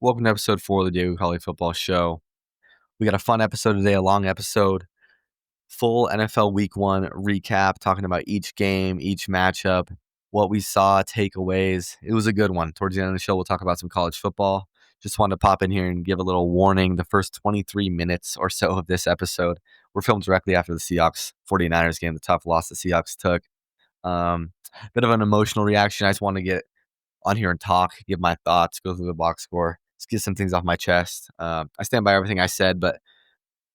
Welcome to episode 4 of the Diego College Football Show. We got a fun episode today, a long episode, full NFL Week 1 recap, talking about each game, each matchup, what we saw, takeaways. It was a good one. Towards the end of the show, we'll talk about some college football. Just wanted to pop in here and give a little warning. The first 23 minutes or so of this episode were filmed directly after the Seahawks 49ers game, the tough loss the Seahawks took. Bit of an emotional reaction. I just want to get on here and talk, give my thoughts, go through the box score, just get some things off my chest. I stand by everything I said, but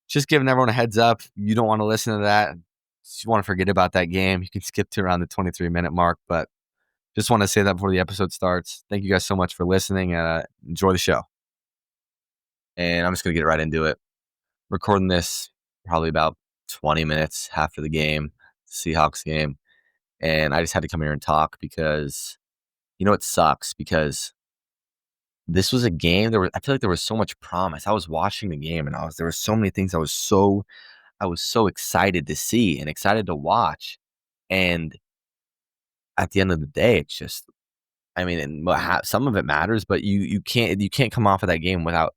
just giving everyone a heads up. You don't want to listen to that. You want to forget about that game. You can skip to around the 23-minute mark, but just want to say that before the episode starts. Thank you guys so much for listening. Enjoy the show. And I'm just going to get right into it. Recording this probably about 20 minutes after the game, Seahawks game. And I just had to come here and talk because, it sucks because this was a game. I feel like there was so much promise. I was watching the game and there were so many things I was so excited to see and excited to watch. And at the end of the day, it's just, some of it matters, but you can't come off of that game without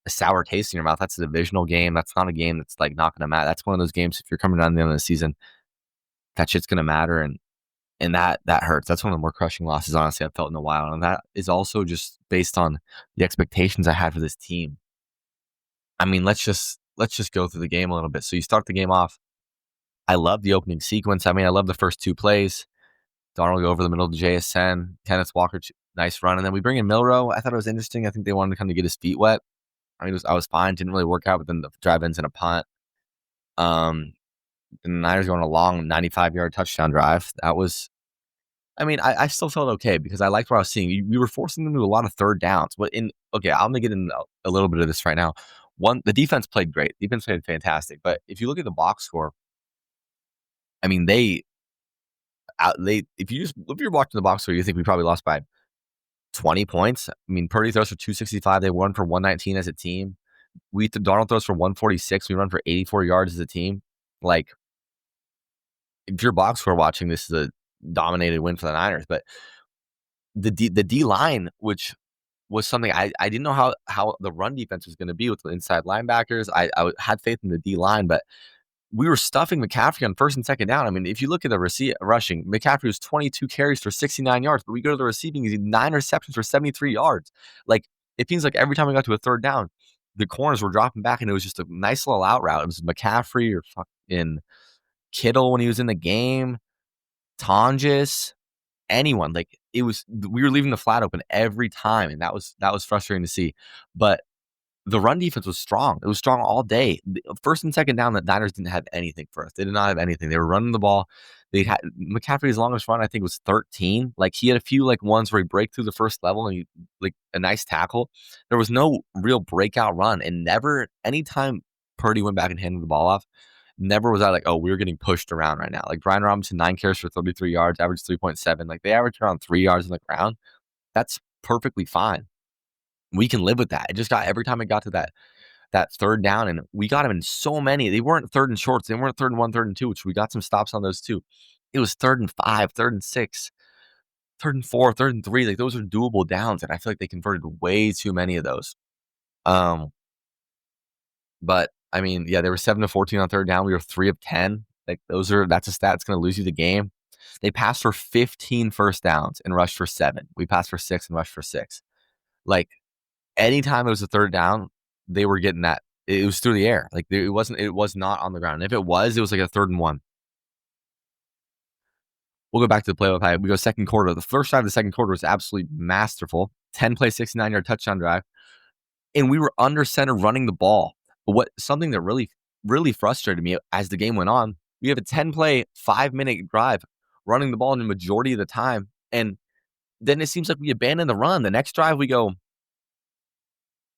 a sour taste in your mouth. That's a divisional game. That's not a game that's like not going to matter. That's one of those games, if you're coming down the end of the season, that shit's going to matter. And that hurts. That's one of the more crushing losses, honestly, I've felt in a while. And that is also just based on the expectations I had for this team. Let's just go through the game a little bit. So you start the game off. I love the opening sequence. I love the first two plays. Darnold go over the middle to JSN. Kenneth Walker, nice run. And then we bring in Milrow. I thought it was interesting. I think they wanted to kind of get his feet wet. I was fine. Didn't really work out, but then the drive ends in a punt. The Niners go on a long 95-yard touchdown drive. That was, I still felt okay because I liked what I was seeing. We were forcing them to do a lot of third downs. I'm going to get into a little bit of this right now. The defense played great. The defense played fantastic. But if you look at the box score, if you're watching the box score, you think we probably lost by 20 points. Purdy throws for 265. They won for 119 as a team. Darnold throws for 146. We run for 84 yards as a team. Like, if you're box score watching, this is a dominated win for the Niners. But the D line, which was something I didn't know how the run defense was going to be with the inside linebackers. I had faith in the D line, but we were stuffing McCaffrey on first and second down. If you look at the rushing, McCaffrey was 22 carries for 69 yards, but we go to the receiving, he's 9 receptions for 73 yards. Like, it seems like every time we got to a third down, the corners were dropping back, and it was just a nice little out route. It was McCaffrey or fucking Kittle when he was in the game, Tonjes, anyone. Like, we were leaving the flat open every time, and that was frustrating to see. But the run defense was strong. It was strong all day. First and second down, the Niners didn't have anything for us. They did not have anything. They were running the ball. They had McCaffrey's longest run, I think, was 13. Like, he had a few ones where he break through the first level and a nice tackle. There was no real breakout run, and never anytime Purdy went back and handed the ball off, never was I like, oh, we're getting pushed around right now. Like, Brian Robinson, 9 carries for 33 yards, average 3.7. Like, they averaged around 3 yards on the ground. That's perfectly fine. We can live with that. It just got every time it got to that third down, and we got them in so many. They weren't third and shorts. They weren't third and 1, third and 2, which we got some stops on those too. It was third and 5, third and 6, third and 4, third and 3. Like, those are doable downs, and I feel like they converted way too many of those. But they were 7 of 14 on third down. We were 3 of 10. Like, that's a stat that's going to lose you the game. They passed for 15 first downs and rushed for 7. We passed for 6 and rushed for 6. Like, anytime it was a third down, they were getting that. It was through the air. Like, it was not on the ground. And if it was like a 3rd and 1. We'll go back to the play. We go second quarter. The first drive of the second quarter was absolutely masterful. 10-play, 69-yard touchdown drive. And we were under center running the ball. But something that really, really frustrated me as the game went on, we have a 10-play, 5-minute drive running the ball in the majority of the time. And then it seems like we abandon the run. The next drive, we go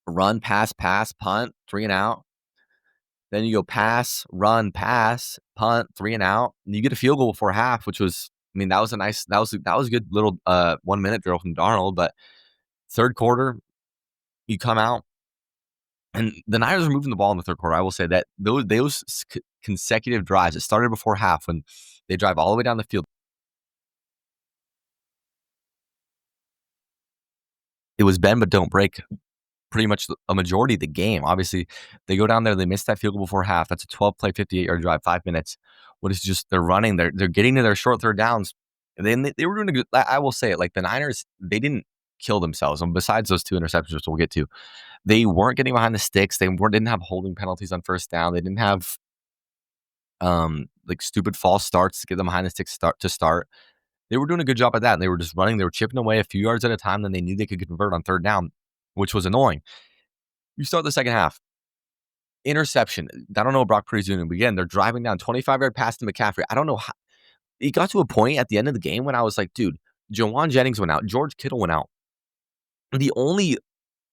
run, pass, punt, 3 and out. Then you go pass, run, pass, punt, 3 and out. And you get a field goal before half, which was, that was a good little 1-minute drill from Darnold. But third quarter, you come out, and the Niners are moving the ball in the third quarter. I will say that those consecutive drives, it started before half when they drive all the way down the field. It was bend but don't break pretty much a majority of the game. Obviously, they go down there, they miss that field goal before half. That's a 12-play, 58-yard drive, 5 minutes. What is just they're running, they're getting to their short third downs. And then they were doing a good. I will say it, like the Niners, they didn't kill themselves. And besides those 2 interceptions, which we'll get to, they weren't getting behind the sticks. They didn't have holding penalties on first down. They didn't have like stupid false starts to get them behind the sticks to start. They were doing a good job at that. And they were just running. They were chipping away a few yards at a time. Then they knew they could convert on third down, which was annoying. You start the second half. Interception. I don't know what Brock Purdy's doing. But again, they're driving down 25-yard pass to McCaffrey. I don't know how. It got to a point at the end of the game when I was like, dude, Jawan Jennings went out. George Kittle went out. The only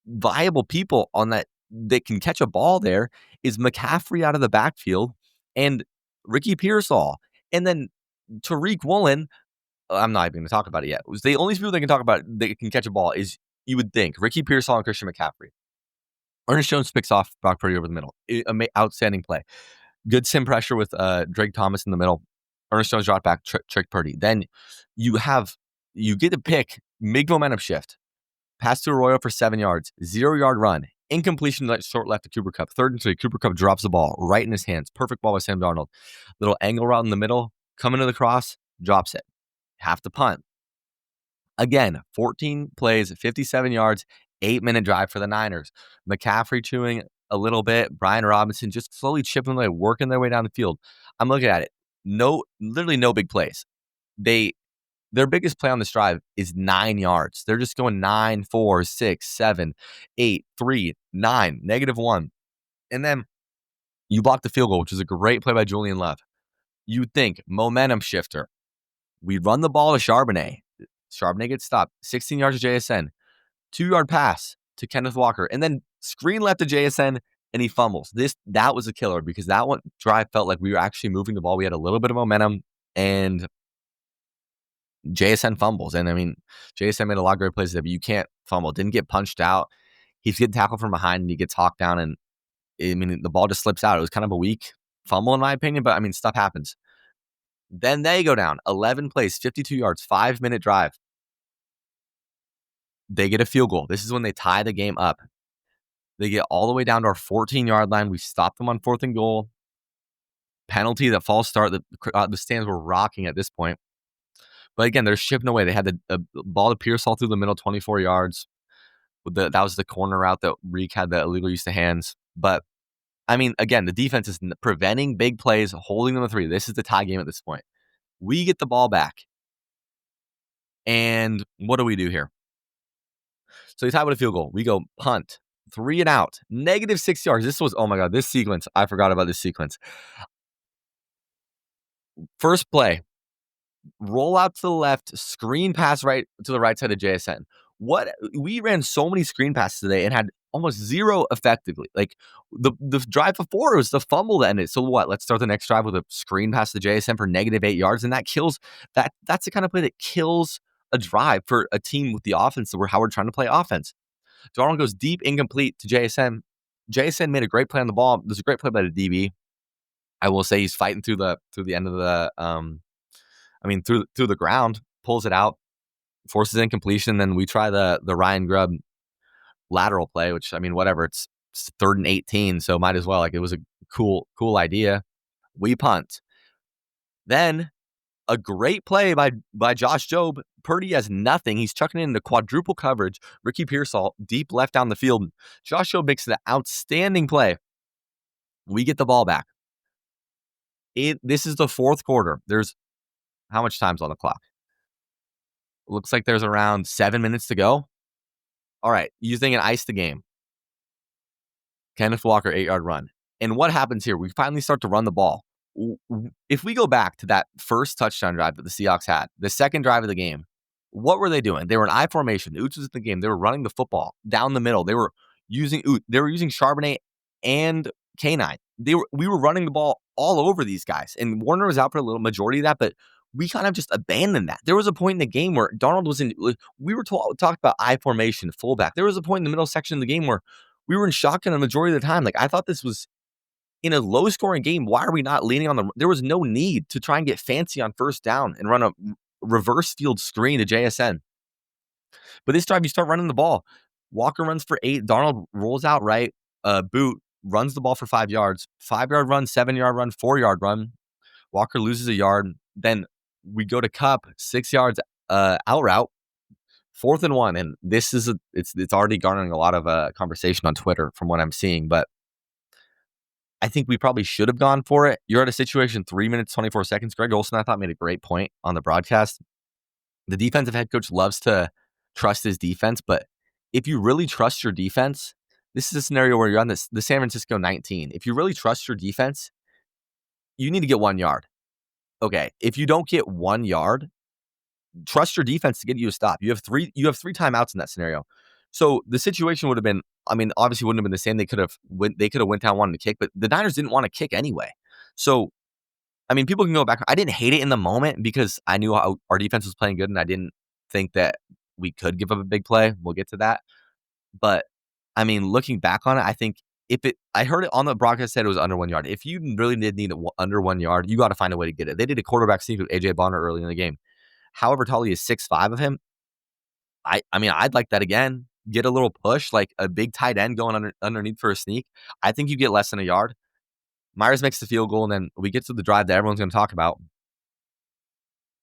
viable people on that can catch a ball there is McCaffrey out of the backfield and Ricky Pearsall. And then Tariq Woolen, I'm not even going to talk about it yet. It was the only people that can talk about it that can catch a ball is, you would think, Ricky Pearsall and Christian McCaffrey. Ernest Jones picks off Brock Purdy over the middle. Outstanding play. Good sim pressure with Drake Thomas in the middle. Ernest Jones dropped back, trick Purdy. Then you get a pick, big momentum shift. Pass to Arroyo for 7 yards, 0-yard run. Incompletion, short left to Cooper Kupp. 3rd and 3, Cooper Kupp drops the ball right in his hands. Perfect ball by Sam Darnold. Little angle route in the middle, coming to the cross, drops it. Have to punt. Again, 14 plays, 57 yards, 8-minute drive for the Niners. McCaffrey chewing a little bit. Brian Robinson just slowly chipping away, working their way down the field. I'm looking at it. Literally no big plays. Their biggest play on this drive is 9 yards. They're just going 9, 4, 6, 7, 8, 3, 9, -1. And then you block the field goal, which is a great play by Julian Love. You'd think, momentum shifter. We run the ball to Charbonnet. Charbonnet gets stopped. 16 yards to JSN. 2-yard pass to Kenneth Walker. And then screen left to JSN, and he fumbles. That was a killer because that one drive felt like we were actually moving the ball. We had a little bit of momentum, and JSN fumbles. And I mean, JSN made a lot of great plays there, but you can't fumble. Didn't get punched out. He's getting tackled from behind, and he gets hawked down, and I mean, the ball just slips out. It was kind of a weak fumble, in my opinion, but I mean, stuff happens. Then they go down 11 plays, 52 yards, 5-minute drive. They get a field goal. This is when they tie the game up. They get all the way down to our 14-yard line. We stop them on 4th and goal. Penalty, that false start. The stands were rocking at this point. But again, they're shipping away. They had the ball to Pearsall through the middle, 24 yards. That was the corner route that Reek had the illegal use of hands. But, I mean, again, the defense is preventing big plays, holding them to 3. This is the tie game at this point. We get the ball back. And what do we do here? So they tie with a field goal. We go punt, 3 and out, -6 yards. This was, oh my God, this sequence. I forgot about this sequence. First play, roll out to the left, screen pass right to the right side of JSN. We ran so many screen passes today and had almost 0 effectively. Like the drive before, it was the fumble that ended. So what? Let's start the next drive with a screen pass to JSN for -8 yards, and that kills that. That's the kind of play that kills a drive for a team with the offense that how we're trying to play offense. Darnold goes deep, incomplete to JSN. JSN made a great play on the ball. There's a great play by the DB. I will say he's fighting through the end of the through the ground, pulls it out, forces incompletion. Then we try the Ryan Grubb lateral play, which, I mean, whatever. It's 3rd and 18, so might as well. Like, it was a cool idea. We punt. Then a great play by Josh Jobe. Purdy has nothing. He's chucking it into quadruple coverage. Ricky Pearsall deep left down the field. Josh Jobe makes an outstanding play. We get the ball back. This is the 4th quarter. There's how much time's on the clock? Looks like there's around 7 minutes to go. All right, you thinking ice the game. Kenneth Walker, 8-yard run. And what happens here? We finally start to run the ball. If we go back to that first touchdown drive that the Seahawks had, the second drive of the game, what were they doing? They were in I formation. Oots was in the game. They were running the football down the middle. They were using Charbonnet and K9. We were running the ball all over these guys. And Warner was out for a little majority of that, but we kind of just abandoned that. There was a point in the game where Darnold was in, we were talked about I formation, fullback. There was a point in the middle section of the game where we were in shotgun the majority of the time. Like, I thought this was in a low scoring game. Why are we not leaning on there was no need to try and get fancy on first down and run a reverse field screen to JSN. But this drive, you start running the ball. Walker runs for 8. Darnold rolls out right. Boot runs the ball for 5 yards. 5-yard run, 7-yard run, 4-yard run. Walker loses a yard. Then we go to Kupp, 6 yards out route, 4th and 1. And this is it's already garnering a lot of conversation on Twitter from what I'm seeing. But I think we probably should have gone for it. You're at a situation 3 minutes, 24 seconds. Greg Olsen, I thought, made a great point on the broadcast. The defensive head coach loves to trust his defense, but if you really trust your defense, this is a scenario where you're on the San Francisco 19. If you really trust your defense, you need to get 1 yard. Okay, if you don't get 1 yard, trust your defense to get you a stop. You have three timeouts in that scenario. So the situation would have been, I mean, obviously wouldn't have been the same. They could have went down wanting to kick, but the Niners didn't want to kick anyway. So I mean, people can go back. I didn't hate it in the moment because I knew how our defense was playing good, and I didn't think that we could give up a big play. We'll get to that. But, I mean, looking back on it, I think I heard it on the broadcast said it was under 1 yard. If you really did need under 1 yard, you got to find a way to get it. They did a quarterback sneak with A.J. Bonner early in the game. However tall he is, 6'5" of him, I mean, I'd like that again. Get a little push, like a big tight end going underneath for a sneak. I think you get less than a yard. Myers makes the field goal, and then we get to the drive that everyone's going to talk about.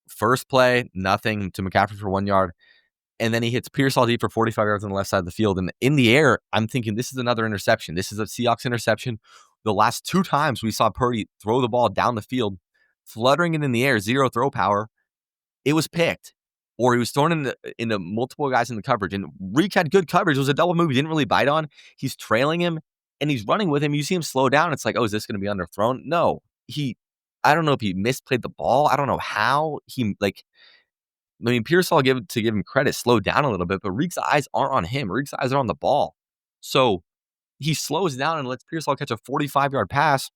First play, nothing to McCaffrey for 1 yard. And then he hits Pearsall deep for 45 yards on the left side of the field. And in the air, I'm thinking this is another interception. This is a Seahawks interception. The last 2 times we saw Purdy throw the ball down the field, fluttering it in the air, 0 throw power, it was picked. Or he was thrown into multiple guys in the coverage. And Reek had good coverage. It was a double move he didn't really bite on. He's trailing him, and he's running with him. You see him slow down. It's like, oh, is this going to be underthrown? No. I don't know if he misplayed the ball. I don't know how. Pearsall, to give him credit, slowed down a little bit, but Reek's eyes aren't on him. Reek's eyes are on the ball. So he slows down and lets Pearsall catch a 45-yard pass.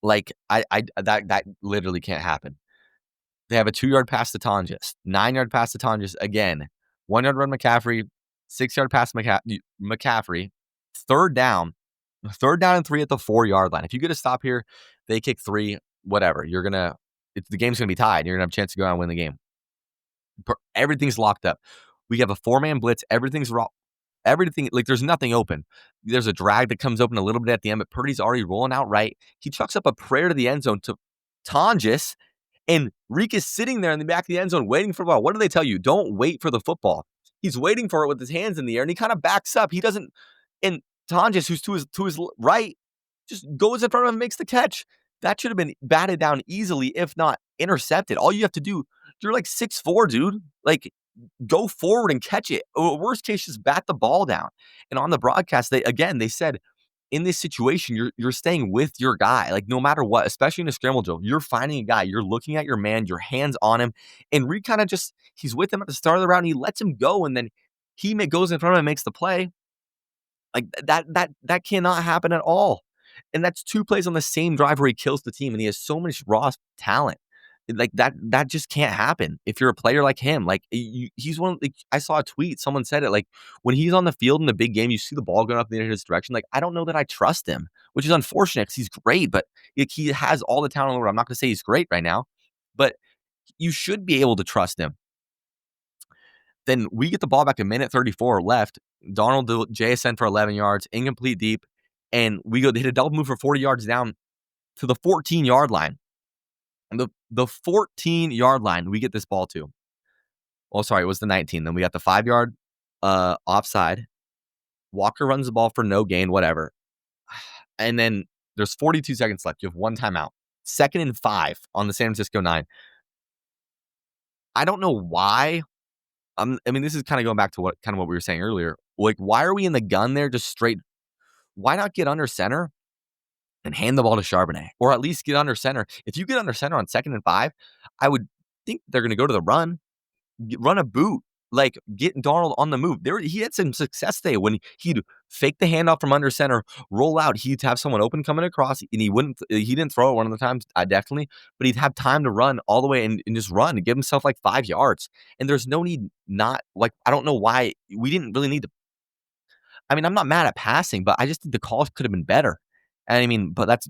Like, that literally can't happen. They have a 2-yard pass to Tonjes, 9-yard pass to Tonjes again, 1-yard run McCaffrey, 6-yard pass McCaffrey, third down and 3 at the 4-yard line. If you get a stop here, they kick 3, whatever. The game's going to be tied. You're going to have a chance to go out and win the game. Everything's locked up. We have a 4-man blitz. Everything's raw. Everything, like, there's nothing open. There's a drag that comes open a little bit at the end, but Purdy's already rolling out right. He chucks up a prayer to the end zone to Tonjes, and Reek is sitting there in the back of the end zone waiting for the ball. What do they tell you? Don't wait for the football. He's waiting for it with his hands in the air, and he kind of backs up. He doesn't, and Tonjes, who's to his right, just goes in front of him and makes the catch. That should have been batted down easily, if not intercepted. All you have to do, you're like 6'4", dude. Like, go forward and catch it. Or worst case, just bat the ball down. And on the broadcast, they said, in this situation, you're staying with your guy. Like, no matter what, especially in a scramble drill, you're finding a guy. You're looking at your man, your hands on him. And Reed kind of he's with him at the start of the round. He lets him go, and then he goes in front of him and makes the play. Like, that cannot happen at all. And that's 2 plays on the same drive where he kills the team, and he has so much raw talent. Like, that just can't happen if you're a player like him. Like, he's one. Like, I saw a tweet. Someone said it. Like, when he's on the field in the big game, you see the ball going up in his direction. Like, I don't know that I trust him, which is unfortunate because he's great. But he has all the talent in the world. I'm not going to say he's great right now, but you should be able to trust him. Then we get the ball back, a minute 34 left. Darnold do JSN for 11 yards, incomplete deep, and they hit a double move for 40 yards down to the 14-yard line. And the 14-yard line, we get this ball to. Oh, sorry, it was the 19. Then we got the 5-yard offside. Walker runs the ball for no gain, whatever. And then there's 42 seconds left. You have 1 timeout. 2nd and 5 on the San Francisco 9. I don't know why. This is kind of going back to what we were saying earlier. Like, why are we in the gun there just straight? Why not get under center and hand the ball to Charbonnet, or at least get under center? If you get under center on 2nd and 5, I would think they're going to go to the run a boot, like get Darnold on the move. He had some success there when he'd fake the handoff from under center, roll out. He'd have someone open coming across, and he didn't throw it one of the times, definitely, but he'd have time to run all the way and just run and give himself like 5 yards. And there's no need, I don't know why we didn't really need to. I'm not mad at passing, but I just think the calls could have been better. And but that's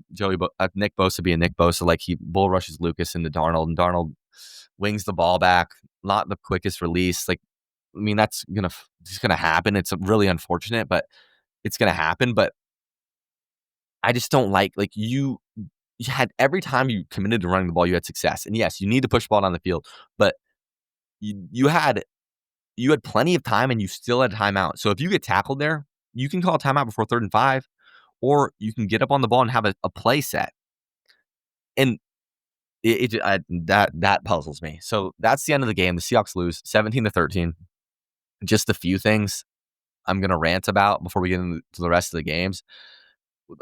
Nick Bosa being Nick Bosa. Like, he bull rushes Lucas into Darnold, and Darnold wings the ball back. Not the quickest release. Like, I mean, that's just gonna happen. It's really unfortunate, but it's gonna happen. But I just don't like you had every time you committed to running the ball, you had success. And yes, you need to push the ball down the field, but you had plenty of time and you still had timeout. So if you get tackled there, you can call a timeout before 3rd and 5, or you can get up on the ball and have a play set. And that puzzles me. So that's the end of the game. The Seahawks lose 17-13. Just a few things I'm gonna rant about before we get into the rest of the games.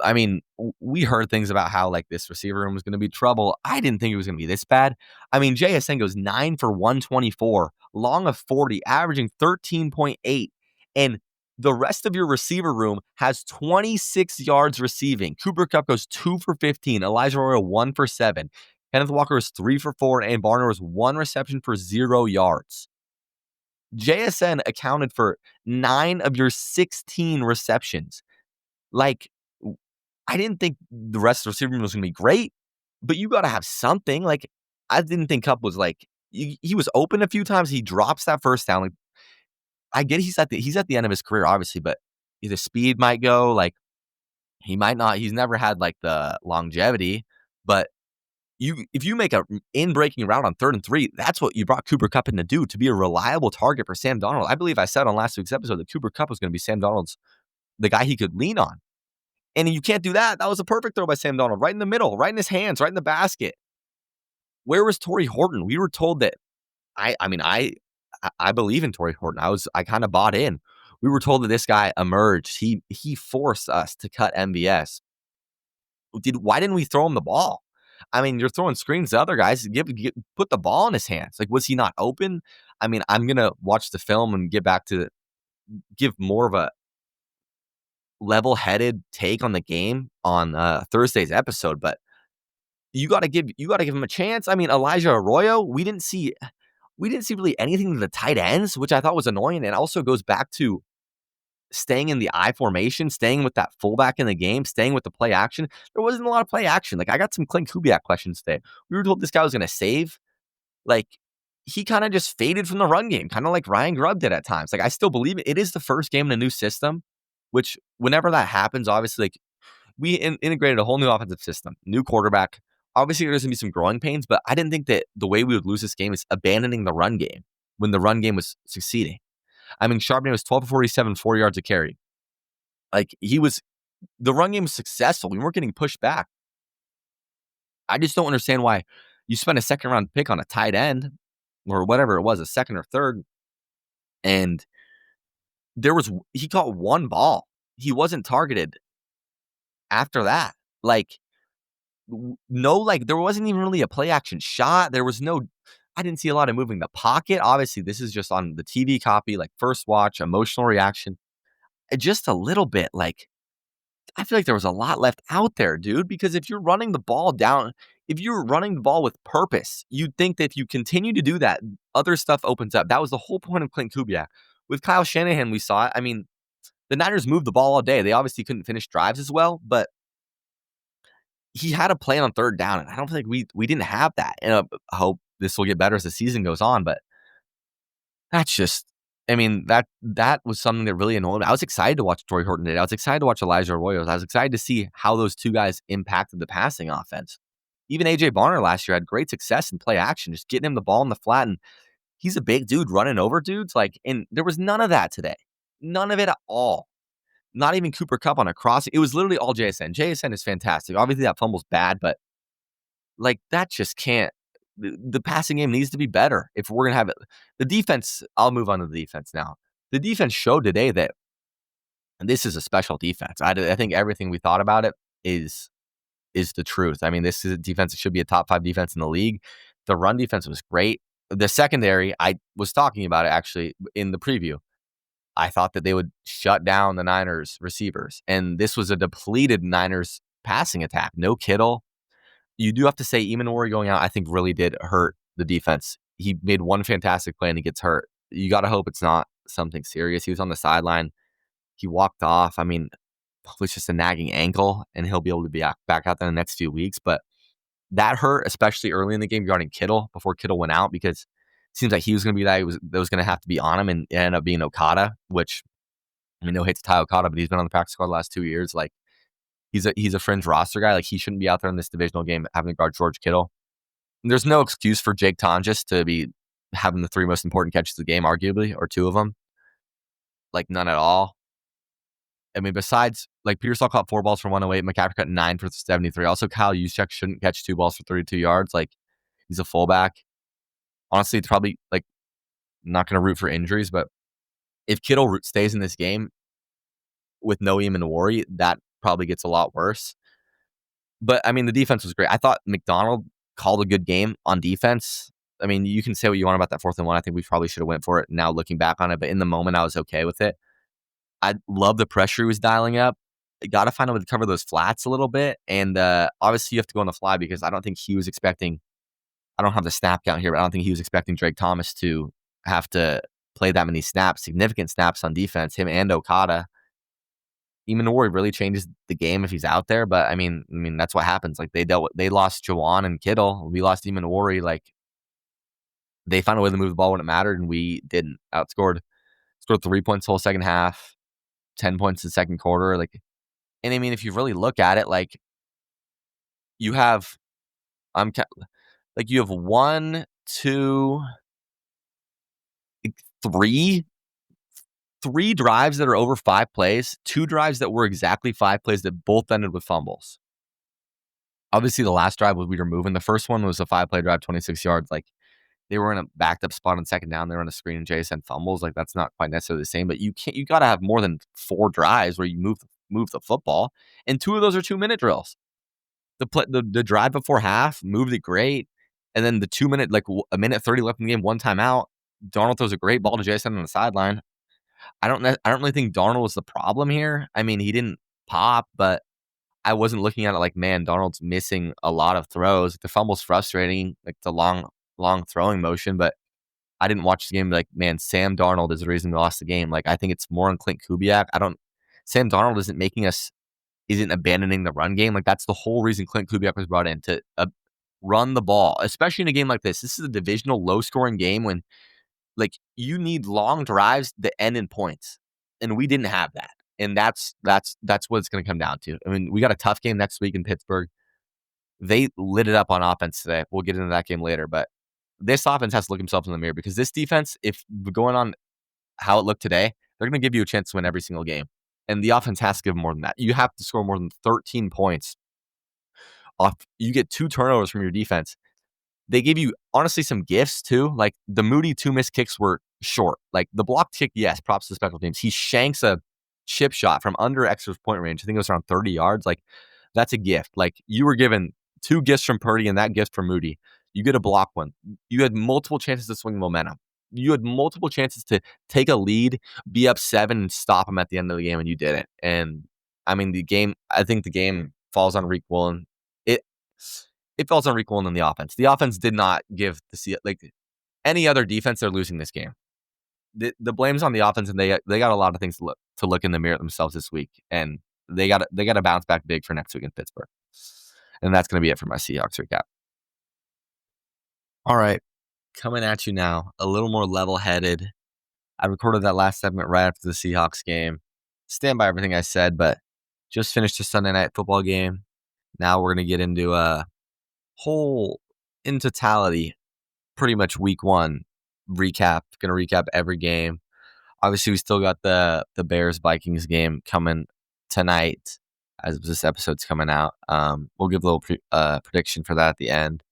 I mean, we heard things about how like this receiver room was going to be trouble. I didn't think it was going to be this bad. I mean, JSN goes 9 for 124, long of 40, averaging 13.8. And the rest of your receiver room has 26 yards receiving. Cooper Kupp goes 2 for 15. Elijah Royal 1 for 7. Kenneth Walker was 3 for 4. And Barner was 1 reception for 0 yards. JSN accounted for 9 of your 16 receptions. Like, I didn't think the rest of the receiver room was going to be great, but you got to have something. Like, I didn't think Kupp was like, he was open a few times. He drops that first down. Like, I get he's at the end of his career, obviously, but the speed might go. Like, he might not. He's never had like the longevity, but if you make a in-breaking route on 3rd and 3, that's what you brought Cooper Kupp in to do, to be a reliable target for Sam Darnold. I believe I said on last week's episode that Cooper Kupp was going to be Sam Darnold's the guy he could lean on. And you can't do that. That was a perfect throw by Sam Darnold, right in the middle, right in his hands, right in the basket. Where was Torrey Horton? We were told that. I believe in Torrey Horton. I kind of bought in. We were told that this guy emerged. He forced us to cut MVS. Why didn't we throw him the ball? I mean, you're throwing screens to other guys. Put the ball in his hands. Like, was he not open? I mean, I'm gonna watch the film and give more of a level-headed take on the game on Thursday's episode, but you got to give him a chance. I mean, Elijah Arroyo, we didn't see really anything to the tight ends, which I thought was annoying, and also goes back to staying in the I formation, staying with that fullback in the game, staying with the play action. There wasn't a lot of play action. Like, I got some Clint Kubiak questions today. We were told this guy was going to save. Like, he kind of just faded from the run game, kind of like Ryan Grubb did at times. Like, I still believe it. It is the first game in a new system, which whenever that happens, obviously, like, we integrated a whole new offensive system, new quarterback. Obviously, there's going to be some growing pains, but I didn't think that the way we would lose this game is abandoning the run game when the run game was succeeding. I mean, Charbonnet was 12 for 47, 4 yards a carry. Like, the run game was successful. We weren't getting pushed back. I just don't understand why you spent a 2nd-round pick on a tight end or whatever it was, a 2nd or 3rd, and he caught one ball. He wasn't targeted after that. Like, there wasn't even really a play action shot. I didn't see a lot of moving the pocket. Obviously, this is just on the TV copy, like first watch, emotional reaction. Just a little bit. Like, I feel like there was a lot left out there, dude, because if you're running the ball with purpose, you'd think that if you continue to do that, other stuff opens up. That was the whole point of Clint Kubiak. With Kyle Shanahan, we saw it. I mean, the Niners moved the ball all day. They obviously couldn't finish drives as well, but he had a play on 3rd down, and I don't think we didn't have that. And I hope this will get better as the season goes on, but that's just, I mean, that was something that really annoyed me. I was excited to watch Torrey Horton today. I was excited to watch Elijah Arroyo. I was excited to see how those two guys impacted the passing offense. Even A.J. Barner last year had great success in play action, just getting him the ball in the flat, and he's a big dude running over dudes. Like, and there was none of that today. None of it at all. Not even Cooper Kupp on a crossing. It was literally all JSN. JSN is fantastic. Obviously, that fumble's bad, but like, that just can't. The passing game needs to be better if we're going to have it. The defense, I'll move on to the defense now. The defense showed today that this is a special defense. I think everything we thought about it is the truth. I mean, this is a defense that should be a top 5 defense in the league. The run defense was great. The secondary, I was talking about it actually in the preview. I thought that they would shut down the Niners receivers, and this was a depleted Niners passing attack. No Kittle. You do have to say, even Ori going out, I think really did hurt the defense. He made one fantastic play and he gets hurt. You got to hope it's not something serious. He was on the sideline. He walked off. I mean, it's just a nagging ankle, and he'll be able to be back out there in the next few weeks. But that hurt, especially early in the game regarding Kittle, before Kittle went out, because Seems like he was going to be that was going to have to be on him, and it ended up being Okada, which, I mean, no hate to Ty Okada, but he's been on the practice squad the last 2 years. Like, he's a fringe roster guy. Like, he shouldn't be out there in this divisional game having to guard George Kittle. And there's no excuse for Jake Tonjes to be having the 3 most important catches of the game, arguably, or 2 of them. Like, none at all. I mean, besides, like, Petersall caught 4 balls for 108. McCaffrey caught 9 for 73. Also, Kyle Juszczyk shouldn't catch 2 balls for 32 yards. Like, he's a fullback. Honestly, it's probably, like, not going to root for injuries, but if Kittle stays in this game with no Eamon, that probably gets a lot worse. But, I mean, the defense was great. I thought McDonald called a good game on defense. I mean, you can say what you want about that 4th and 1. I think we probably should have went for it now looking back on it. But in the moment, I was okay with it. I love the pressure he was dialing up. Got to find a way to cover those flats a little bit. And obviously, you have to go on the fly because I don't think he was expecting, I don't have the snap count here, but I don't think he was expecting Drake Thomas to have to play that many snaps, significant snaps on defense, him and Okada. Eamon really changes the game if he's out there, but I mean that's what happens. Like, they lost Juwan and Kittle. We lost Eamon. Like, they found a way to move the ball when it mattered, and we didn't. Scored 3 points the whole second half, 10 points in the second quarter. Like, and I mean, if you really look at it, like, you have, you have 1, 2, 3 drives that are over 5 plays, 2 drives that were exactly 5 plays that both ended with fumbles. Obviously, the last drive was we were moving. The first one was a 5-play drive, 26 yards. Like, they were in a backed up spot on second down. They were on a screen and JSN fumbles. Like, that's not quite necessarily the same, but you got to have more than 4 drives where you move the football. And 2 of those are 2-minute drills. The drive before half moved it great. And then the 2-minute, like a minute 30 left in the game, 1 timeout. Darnold throws a great ball to JSN on the sideline. I don't really think Darnold was the problem here. I mean, he didn't pop, but I wasn't looking at it like, man, Darnold's missing a lot of throws. The fumble's frustrating, like the long throwing motion, but I didn't watch the game like, man, Sam Darnold is the reason we lost the game. Like, I think it's more on Clint Kubiak. Sam Darnold isn't abandoning the run game. Like, that's the whole reason Clint Kubiak was brought in, to run the ball, especially in a game like this. This is a divisional low-scoring game when, like, you need long drives that end in points, and we didn't have that. And that's what it's going to come down to. I mean, we got a tough game next week in Pittsburgh. They lit it up on offense today. We'll get into that game later, but this offense has to look themselves in the mirror, because this defense, if going on how it looked today, they're going to give you a chance to win every single game. And the offense has to give more than that. You have to score more than 13 points off. You get 2 turnovers from your defense. They gave you, honestly, some gifts too. Like, the Moody 2 missed kicks were short. Like, the block kick, yes, props to special teams. He shanks a chip shot from under extra point range. I think it was around 30 yards. Like, that's a gift. Like, you were given 2 gifts from Purdy and that gift from Moody. You get a block one. You had multiple chances to swing momentum. You had multiple chances to take a lead, be up 7, and stop them at the end of the game, and you didn't. And I mean, I think the game falls on Rick Woolen. It falls on Rick Woolen in the offense. The offense did not give any other defense. They're losing this game. The blame's on the offense, and they got a lot of things to look in the mirror themselves this week, and they got to bounce back big for next week in Pittsburgh. And that's going to be it for my Seahawks recap. All right, coming at you now, a little more level-headed. I recorded that last segment right after the Seahawks game. Stand by everything I said, but just finished the Sunday night football game. Now we're going to get into a whole, in totality, pretty much week 1 recap. Going to recap every game. Obviously, we still got the Bears-Vikings game coming tonight as this episode's coming out. We'll give a little prediction for that at the end.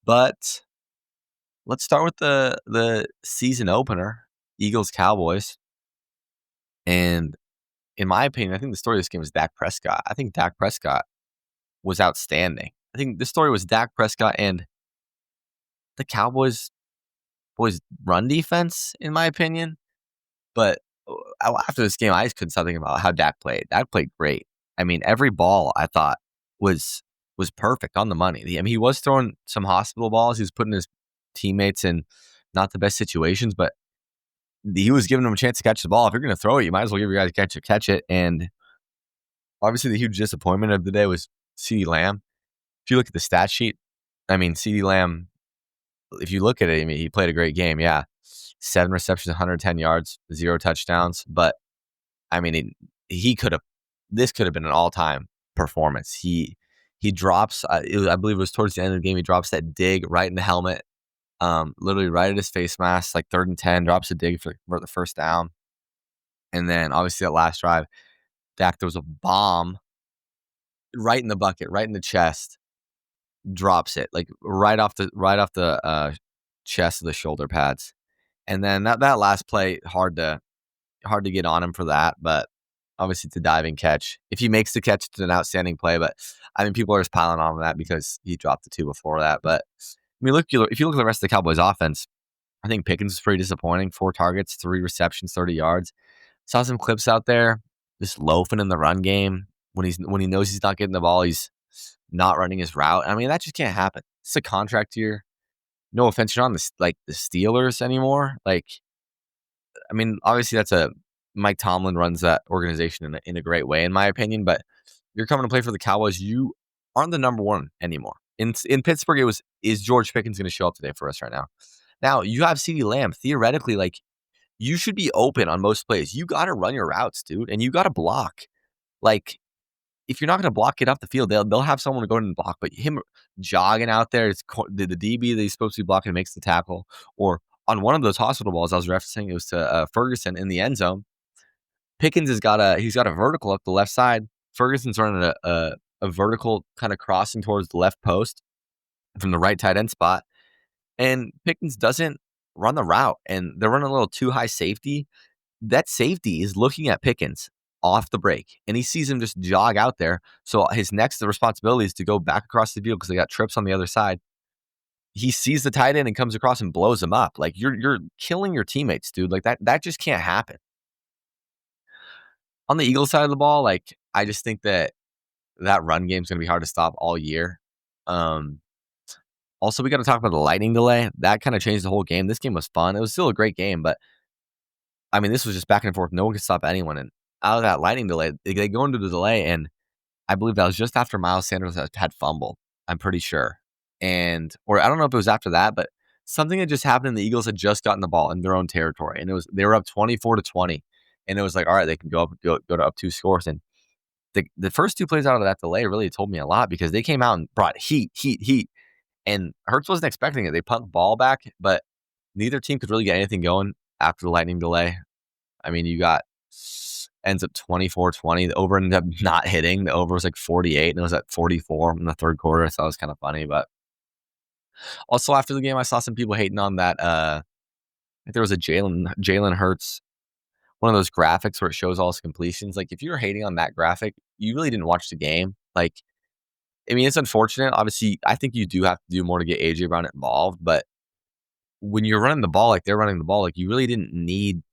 But let's start with the season opener, Eagles-Cowboys. And in my opinion, I think the story of this game was Dak Prescott. I think Dak Prescott was outstanding. I think the story was Dak Prescott and the Cowboys' run defense, in my opinion. But after this game, I just couldn't stop thinking about how Dak played. Dak played great. I mean, every ball I thought was perfect, on the money. I mean, he was throwing some hospital balls. He was putting his teammates in not the best situations, but he was giving them a chance to catch the ball. If you're going to throw it, you might as well give your guys a catch it. And obviously, the huge disappointment of the day was CeeDee Lamb. If you look at the stat sheet, I mean, CeeDee Lamb if you look at it, I mean, he played a great game. Yeah, 7 receptions, 110 yards, 0 touchdowns. But I mean, he could have. This could have been an all-time performance. He drops. I believe it was towards the end of the game. He drops that dig right in the helmet, literally right at his face mask, like 3rd and 10. Drops a dig for the first down, and then obviously that last drive, Dak throws a bomb right in the bucket, right in the chest, drops it like right off the chest of the shoulder pads, and then that last play hard to get on him for that, but obviously it's a diving catch. If he makes the catch, it's an outstanding play. But I mean, people are just piling on that because he dropped the 2 before that. But I mean, if you look at the rest of the Cowboys offense, I think Pickens was pretty disappointing. 4 targets, 3 receptions, 30 yards. Saw some clips out there, just loafing in the run game. When he knows he's not getting the ball, he's not running his route. I mean, that just can't happen. It's a contract year. No offense, you're not the Steelers anymore. Like, I mean, obviously that's Mike Tomlin runs that organization in a great way, in my opinion. But you're coming to play for the Cowboys. You aren't the number one anymore. In Pittsburgh, is George Pickens going to show up today for us right now? Now you have CeeDee Lamb. Theoretically, like, you should be open on most plays. You got to run your routes, dude, and you got to block. Like, if you're not going to block it off the field, they'll have someone to go in and block. But him jogging out there, the DB that he's supposed to be blocking makes the tackle. Or on one of those hospital balls I was referencing, it was to Ferguson in the end zone. Pickens he's got a vertical up the left side. Ferguson's running a vertical kind of crossing towards the left post from the right tight end spot. And Pickens doesn't run the route. And they're running a little too high safety. That safety is looking at Pickens off the break, and he sees him just jog out there. So his next responsibility is to go back across the field because they got trips on the other side. He sees the tight end and comes across and blows him up. Like, you're killing your teammates, dude. Like, that just can't happen. On the Eagles side of the ball, like, I just think that run game is going to be hard to stop all year. Also, we got to talk about the lightning delay. That kind of changed the whole game. This game was fun. It was still a great game, but I mean, this was just back and forth. No one could stop anyone. And out of that lightning delay, they go into the delay, and I believe that was just after Miles Sanders had fumbled. I'm pretty sure. Or I don't know if it was after that, but something had just happened, and the Eagles had just gotten the ball in their own territory, and they were up 24-20, and it was like, all right, they can go to up 2 scores. And the first 2 plays out of that delay really told me a lot because they came out and brought heat, and Hurts wasn't expecting it. They pumped the ball back, but neither team could really get anything going after the lightning delay. I mean, ends up 24-20. The over ended up not hitting. The over was like 48, and it was at 44 in the third quarter. So that was kind of funny. But also after the game, I saw some people hating on that. There was a Jalen Hurts, one of those graphics where it shows all his completions. Like, if you're hating on that graphic, you really didn't watch the game. Like, I mean, it's unfortunate. Obviously, I think you do have to do more to get AJ Brown involved. But when you're running the ball like they're running the ball, like, you really didn't need.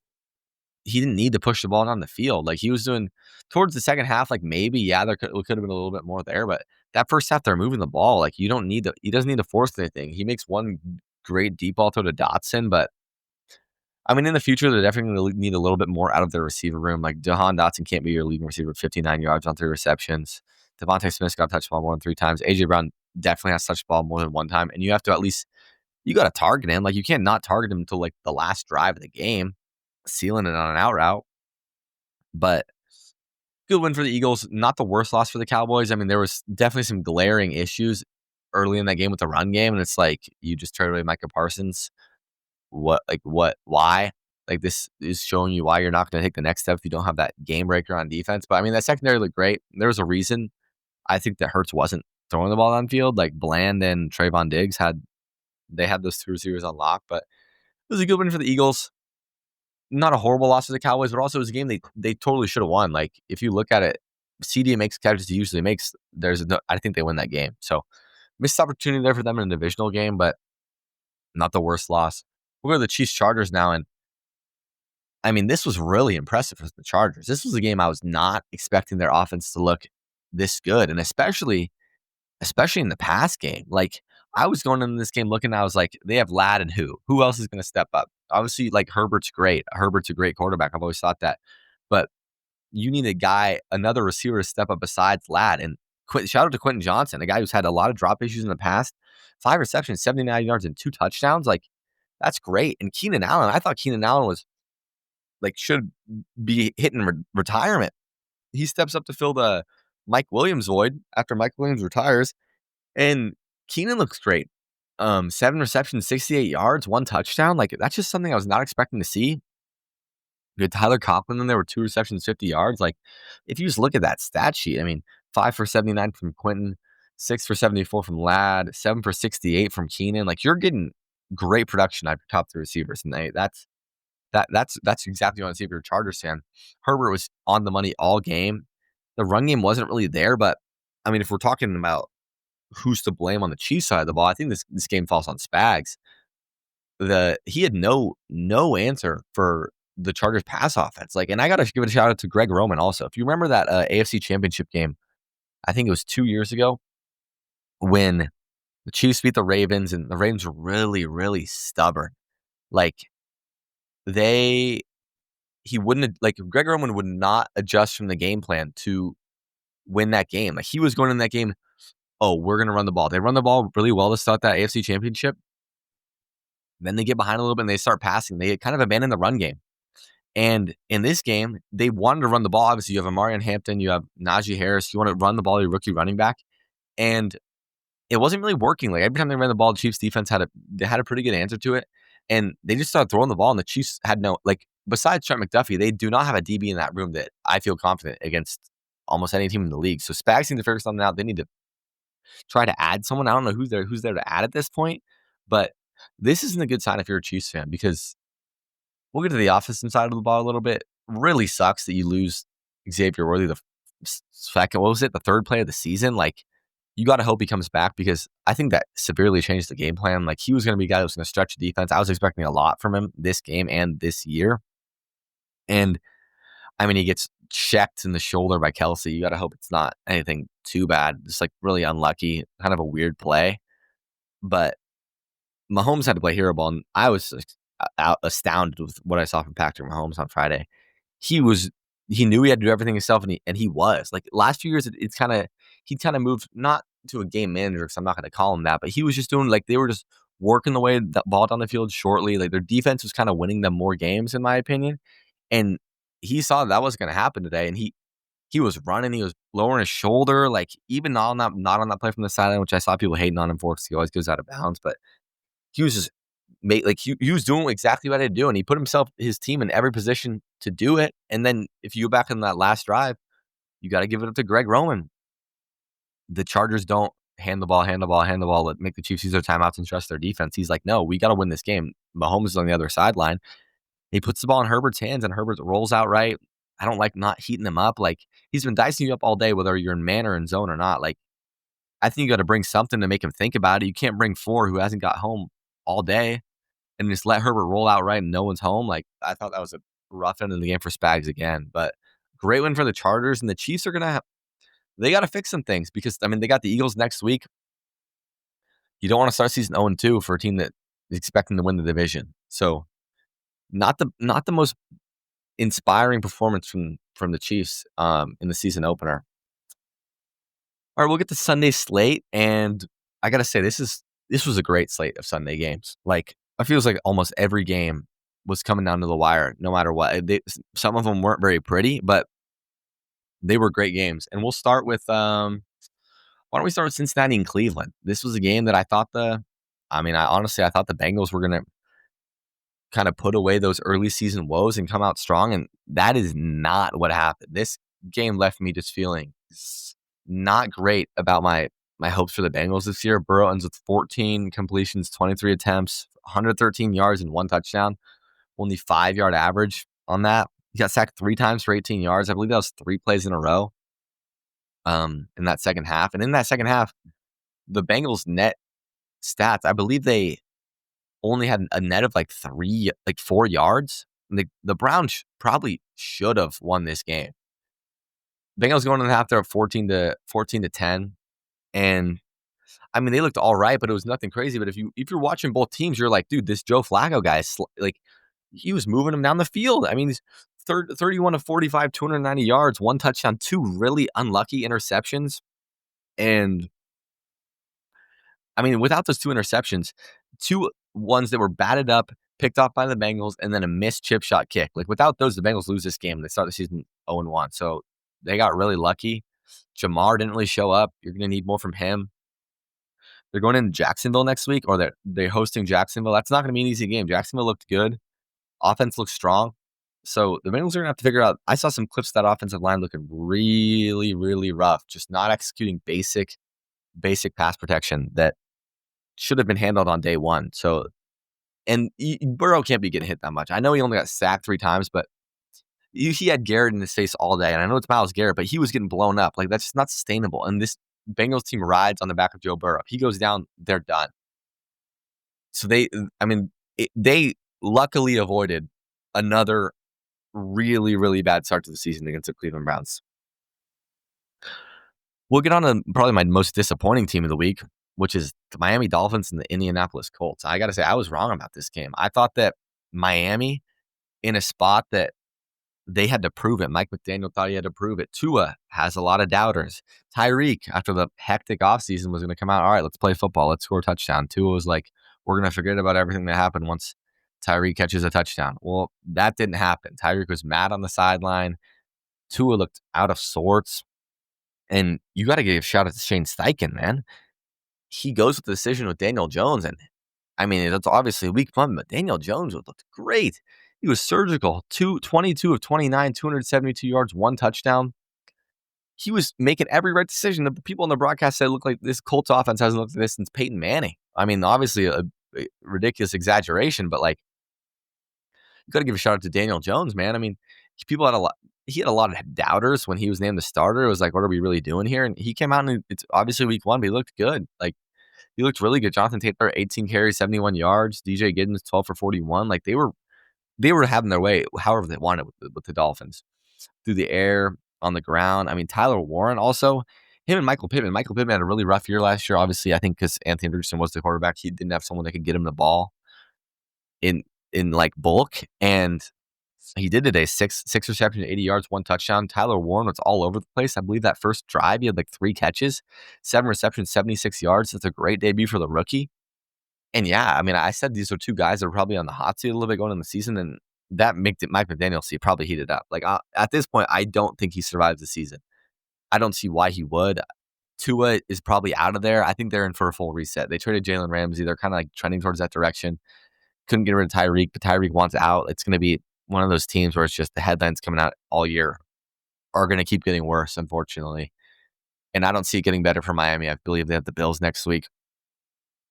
He didn't need to push the ball down the field. Like, he was doing towards the second half, like, maybe, yeah, there could have been a little bit more there, but that first half, they're moving the ball. Like, he doesn't need to force anything. He makes one great deep ball throw to Dotson, but I mean, in the future, they're definitely going to need a little bit more out of their receiver room. Like, Jahan Dotson can't be your leading receiver with 59 yards on 3 receptions. Devontae Smith's got touched the ball more than 3 times. AJ Brown definitely has touched the ball more than 1 time, and you have to at least, you got to target him. Like, you can't not target him until, like, the last drive of the game, sealing it on an out route. But good win for the Eagles. Not the worst loss for the Cowboys. I mean, there was definitely some glaring issues early in that game with the run game, and it's like, you just traded away Micah Parsons. Why? Like, this is showing you why you're not going to take the next step if you don't have that game breaker on defense. But I mean, that secondary looked great. There was a reason I think that Hurts wasn't throwing the ball downfield. Like, Bland and Trayvon Diggs had those 2 receivers on lock. But it was a good win for the Eagles. Not a horrible loss for the Cowboys, but also it was a game they totally should have won. Like, if you look at it, CD makes catches he usually makes. I think they win that game. So missed opportunity there for them in a divisional game, but not the worst loss. We'll go to the Chiefs Chargers now, and I mean, this was really impressive for the Chargers. This was a game I was not expecting their offense to look this good, and especially in the pass game. Like, I was going into this game looking, I was like, they have Ladd and who? Who else is going to step up? Obviously, like, Herbert's great. Herbert's a great quarterback. I've always thought that. But you need another receiver to step up besides Ladd. And Shout out to Quentin Johnson, a guy who's had a lot of drop issues in the past. 5 receptions, 79 yards, and 2 touchdowns. Like, that's great. And Keenan Allen, I thought Keenan Allen was like should be hitting retirement. He steps up to fill the Mike Williams void after Mike Williams retires, and Keenan looks great. 7 receptions, 68 yards, 1 touchdown. Like, that's just something I was not expecting to see. You had Tyler Conklin in there with 2 receptions, 50 yards. Like, if you just look at that stat sheet, I mean, 5 for 79 from Quentin, 6 for 74 from Ladd, 7 for 68 from Keenan. Like, you're getting great production out of your top 3 receivers, and that's exactly what I see if you're a Chargers fan. Herbert was on the money all game. The run game wasn't really there, but I mean, if we're talking about who's to blame on the Chiefs side of the ball, I think this game falls on Spags. He had no answer for the Chargers pass offense. Like, and I got to give a shout out to Greg Roman also. If you remember that AFC Championship game, I think it was 2 years ago when the Chiefs beat the Ravens, and the Ravens were really, really stubborn. Like, he wouldn't, like, Greg Roman would not adjust from the game plan to win that game. Like, he was going in that game, oh, we're going to run the ball. They run the ball really well to start that AFC Championship. Then they get behind a little bit and they start passing. They kind of abandon the run game. And in this game, they wanted to run the ball. Obviously, you have Amarian Hampton, you have Najee Harris. You want to run the ball, your rookie running back. And it wasn't really working. Like, every time they ran the ball, the Chiefs defense had a pretty good answer to it. And they just started throwing the ball, and the Chiefs had no, like, besides Trent McDuffie, they do not have a DB in that room that I feel confident against almost any team in the league. So Spags need to figure something out. They need to try to add someone. I don't know who's there to add at this point, but this isn't a good sign if you're a Chiefs fan, because we'll get to the offensive side of the ball a little bit. Really sucks that you lose Xavier Worthy the third play of the season. Like, you got to hope he comes back, because I think that severely changed the game plan. Like, he was going to be a guy that was going to stretch the defense. I was expecting a lot from him this game and this year. And, I mean, he gets checked in the shoulder by Kelsey. You got to hope it's not anything too bad. Just, like, really unlucky, kind of a weird play. But Mahomes had to play hero ball, and I was astounded with what I saw from Patrick Mahomes on Friday. He knew he had to do everything himself, and he was. Like, last few years, he kind of moved not to a game manager, because I'm not going to call him that, but he was just doing, like, they were just working the way the ball down the field shortly. Like, their defense was kind of winning them more games, in my opinion. And he saw that wasn't going to happen today, and he was running, he was lowering his shoulder, like, even not on that play from the sideline, which I saw people hating on him for, because he always goes out of bounds, but he was just he was doing exactly what I had to do, and he put his team in every position to do it. And then if you go back in that last drive, you got to give it up to Greg Roman. The Chargers don't hand the ball, make the Chiefs use their timeouts and trust their defense. He's like, no, we got to win this game. Mahomes is on the other sideline. He puts the ball in Herbert's hands, and Herbert rolls out right. I don't like not heating him up. Like, he's been dicing you up all day, whether you're in man or in zone or not. Like, I think you got to bring something to make him think about it. You can't bring 4 who hasn't got home all day and just let Herbert roll out right and no one's home. Like, I thought that was a rough end of the game for Spags again. But great win for the Chargers, and the Chiefs are they got to fix some things, because, I mean, they got the Eagles next week. You don't want to start season 0-2 for a team that is expecting to win the division. So not the most inspiring performance from the Chiefs in the season opener. All right, we'll get to Sunday slate, and I got to say, this was a great slate of Sunday games. Like, it feels like almost every game was coming down to the wire, no matter what. Some of them weren't very pretty, but they were great games. And we'll start with, why don't we start with Cincinnati and Cleveland? This was a game that I thought I thought the Bengals were going to kind of put away those early season woes and come out strong, and that is not what happened. This game left me just feeling not great about my hopes for the Bengals this year. Burrow ends with 14 completions, 23 attempts, 113 yards, and 1 touchdown. Only 5-yard average on that. He got sacked 3 times for 18 yards. I believe that was 3 plays in a row in that second half. And in that second half, the Bengals net stats, I believe they only had a net of 4 yards. The Browns probably should have won this game. Bengals going in the half, they're up 14-10. And I mean, they looked all right, but it was nothing crazy. But if you're watching both teams, you're like, dude, this Joe Flacco guy is like, he was moving them down the field. I mean, he's 31 of 45, 290 yards, 1 touchdown, 2 really unlucky interceptions. And I mean, without those 2 interceptions, 2 ones that were batted up, picked off by the Bengals, and then a missed chip shot kick. Like, without those, the Bengals lose this game. They start the season 0-1. So they got really lucky. Jamar didn't really show up. You're going to need more from him. They're going into Jacksonville next week, or they're hosting Jacksonville. That's not going to be an easy game. Jacksonville looked good. Offense looks strong. So the Bengals are going to have to figure out. I saw some clips of that offensive line looking really, really rough, just not executing basic pass protection that should have been handled on day one. So, and Burrow can't be getting hit that much. I know he only got sacked 3 times, but he had Garrett in his face all day. And I know it's Myles Garrett, but he was getting blown up. Like, that's just not sustainable. And this Bengals team rides on the back of Joe Burrow. If he goes down, they're done. So they luckily avoided another really, really bad start to the season against the Cleveland Browns. We'll get on to probably my most disappointing team of the week, which is the Miami Dolphins and the Indianapolis Colts. I got to say, I was wrong about this game. I thought that Miami, in a spot that they had to prove it. Mike McDaniel thought he had to prove it. Tua has a lot of doubters. Tyreek, after the hectic offseason, was going to come out, all right, let's play football. Let's score a touchdown. Tua was like, we're going to forget about everything that happened once Tyreek catches a touchdown. Well, that didn't happen. Tyreek was mad on the sideline. Tua looked out of sorts. And you got to give a shout out to Shane Steichen, man. He goes with the decision with Daniel Jones. And I mean, it's obviously week 1, but Daniel Jones looked great. He was surgical. 22 of 29, 272 yards, 1 touchdown. He was making every right decision. The people on the broadcast said it looked like this Colts offense hasn't looked like this since Peyton Manning. I mean, obviously a ridiculous exaggeration, but like, you got to give a shout out to Daniel Jones, man. I mean, he had a lot of doubters when he was named the starter. It was like, what are we really doing here? And he came out and it's obviously week 1, but he looked good. Like, he looked really good. Jonathan Taylor, 18 carries, 71 yards. DJ Giddens, 12 for 41. Like, they were having their way however they wanted with the Dolphins. Through the air, on the ground. I mean, Tyler Warren also, him and Michael Pittman. Michael Pittman had a really rough year last year, obviously, I think because Anthony Richardson was the quarterback. He didn't have someone that could get him the ball in like bulk. And he did today. 6 receptions, 80 yards, 1 touchdown. Tyler Warren was all over the place. I believe that first drive, he had like 3 catches, 7 receptions, 76 yards. That's a great debut for the rookie. And yeah, I mean, I said these are 2 guys that are probably on the hot seat a little bit going in the season, and that makes it Mike McDaniel seat probably heated up. Like, at this point, I don't think he survives the season. I don't see why he would. Tua is probably out of there. I think they're in for a full reset. They traded Jalen Ramsey. They're kind of like trending towards that direction. Couldn't get rid of Tyreek, but Tyreek wants out. It's going to be one of those teams where it's just the headlines coming out all year are going to keep getting worse, unfortunately. And I don't see it getting better for Miami. I believe they have the Bills next week.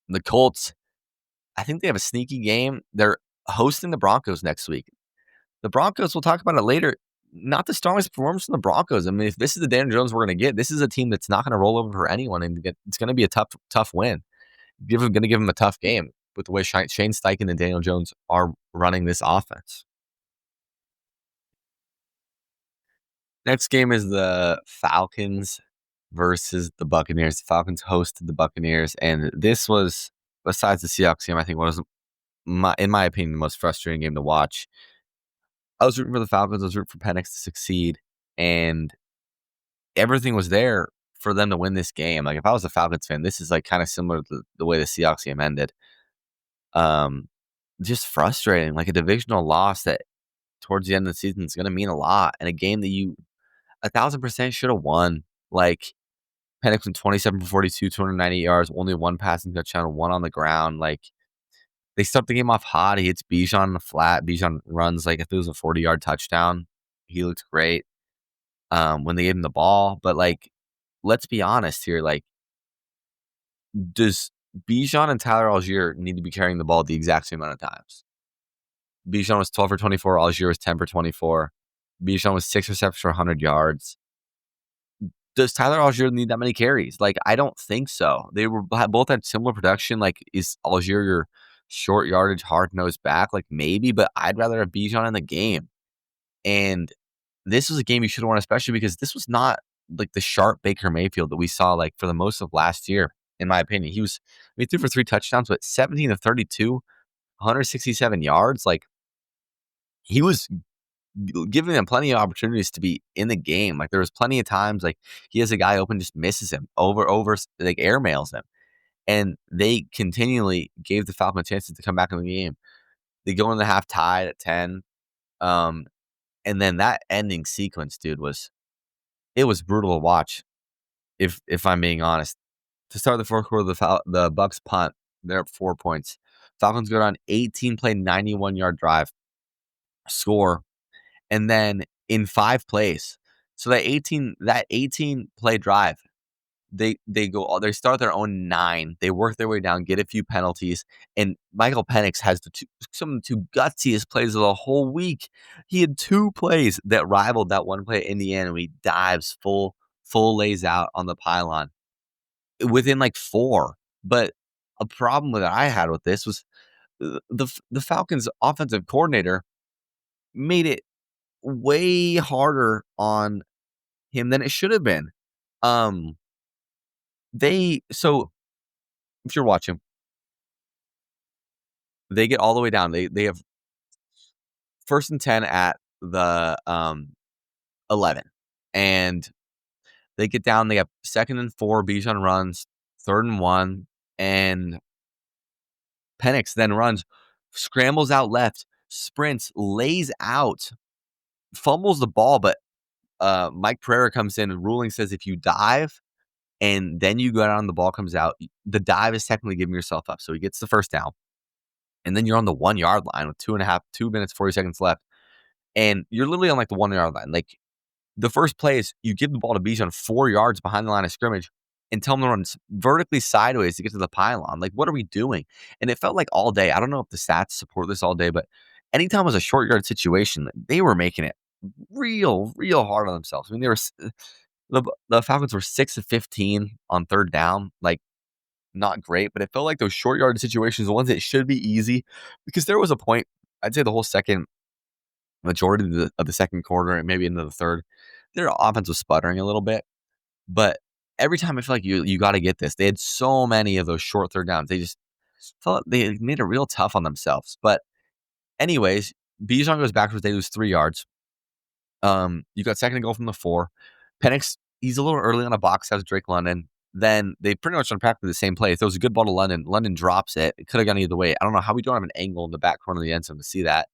The Colts, I think they have a sneaky game. They're hosting the Broncos next week. The Broncos, we'll talk about it later, not the strongest performance from the Broncos. I mean, if this is the Daniel Jones we're going to get, this is a team that's not going to roll over for anyone, and it's going to be a tough win. Going to give them a tough game with the way Shane Steichen and Daniel Jones are running this offense. Next game is the Falcons versus the Buccaneers. The Falcons hosted the Buccaneers, and this was, besides the Seahawks game, I think was, in my opinion, the most frustrating game to watch. I was rooting for the Falcons. I was rooting for PENIX to succeed, and everything was there for them to win this game. Like, if I was a Falcons fan, this is like kind of similar to the way the Seahawks game ended. Just frustrating. Like, a divisional loss that towards the end of the season is going to mean a lot, and a game that you 1,000% should have won. Like, PENIX went 27 for 42, 290 yards, only 1 passing touchdown, 1 on the ground. Like, they start the game off hot. He hits Bijan in the flat. Bijan runs like if it was a 40-yard touchdown. He looked great when they gave him the ball. But, like, let's be honest here. Like, does Bijan and Tyler Algier need to be carrying the ball the exact same amount of times? Bijan was 12 for 24. Algier was 10 for 24. Bijan was 6 receptions for 100 yards. Does Tyler Algier need that many carries? Like, I don't think so. They both had similar production. Like, is Algier your short yardage, hard-nosed back? Like, maybe, but I'd rather have Bijan in the game. And this was a game you should have won, especially because this was not like the sharp Baker Mayfield that we saw like for the most of last year, in my opinion. He threw for 3 touchdowns, but 17 of 32, 167 yards. Like, he was giving them plenty of opportunities to be in the game. Like there was plenty of times like he has a guy open, just misses him over, like airmails him. And they continually gave the Falcons chances to come back in the game. They go in the half tied at 10. And then that ending sequence, dude, it was brutal to watch. If I'm being honest, to start the fourth quarter, the Bucks punt. They're up 4 points. Falcons go down 18 play, 91-yard drive, score, and then in 5 plays. So that 18 play drive, they start their own 9. They work their way down, get a few penalties, and Michael Penix has some of the 2 gutsiest plays of the whole week. He had 2 plays that rivaled that one play at Indiana, where he dives full lays out on the pylon within like 4. But a problem that I had with this was the Falcons' offensive coordinator made it way harder on him than it should have been. So if you're watching, they get all the way down. They have 1st and 10 at the 11, and they get down. They have 2nd and 4. Bijan runs 3rd and 1, and Penix then runs, scrambles out left, sprints, lays out, fumbles the ball, but Mike Pereira comes in and ruling says if you dive and then you go down, the ball comes out, the dive is technically giving yourself up. So he gets the 1st down. And then you're on the 1-yard line with 2 minutes, 40 seconds left. And you're literally on like the 1-yard line. Like the first play is you give the ball to Bijan 4 yards behind the line of scrimmage and tell him to run vertically sideways to get to the pylon. Like, what are we doing? And it felt like all day. I don't know if the stats support this all day, but anytime it was a short yard situation, they were making it real hard on themselves. I mean, the Falcons were 6 of 15 on 3rd down. Like, not great, but it felt like those short yard situations, the ones that should be easy, because there was a point, I'd say the whole majority of the second quarter and maybe into the third, their offense was sputtering a little bit. But every time I feel like you got to get this, they had so many of those short 3rd downs. They just felt they made it real tough on themselves. But anyways, Bijan goes backwards. They lose 3 yards. You got 2nd and goal from the 4. Penix, he's a little early on a box out of Drake London. Then they pretty much unpacked the same play. It was a good ball to London. London drops it. It could have gone either way. I don't know how we don't have an angle in the back corner of the end zone to see that.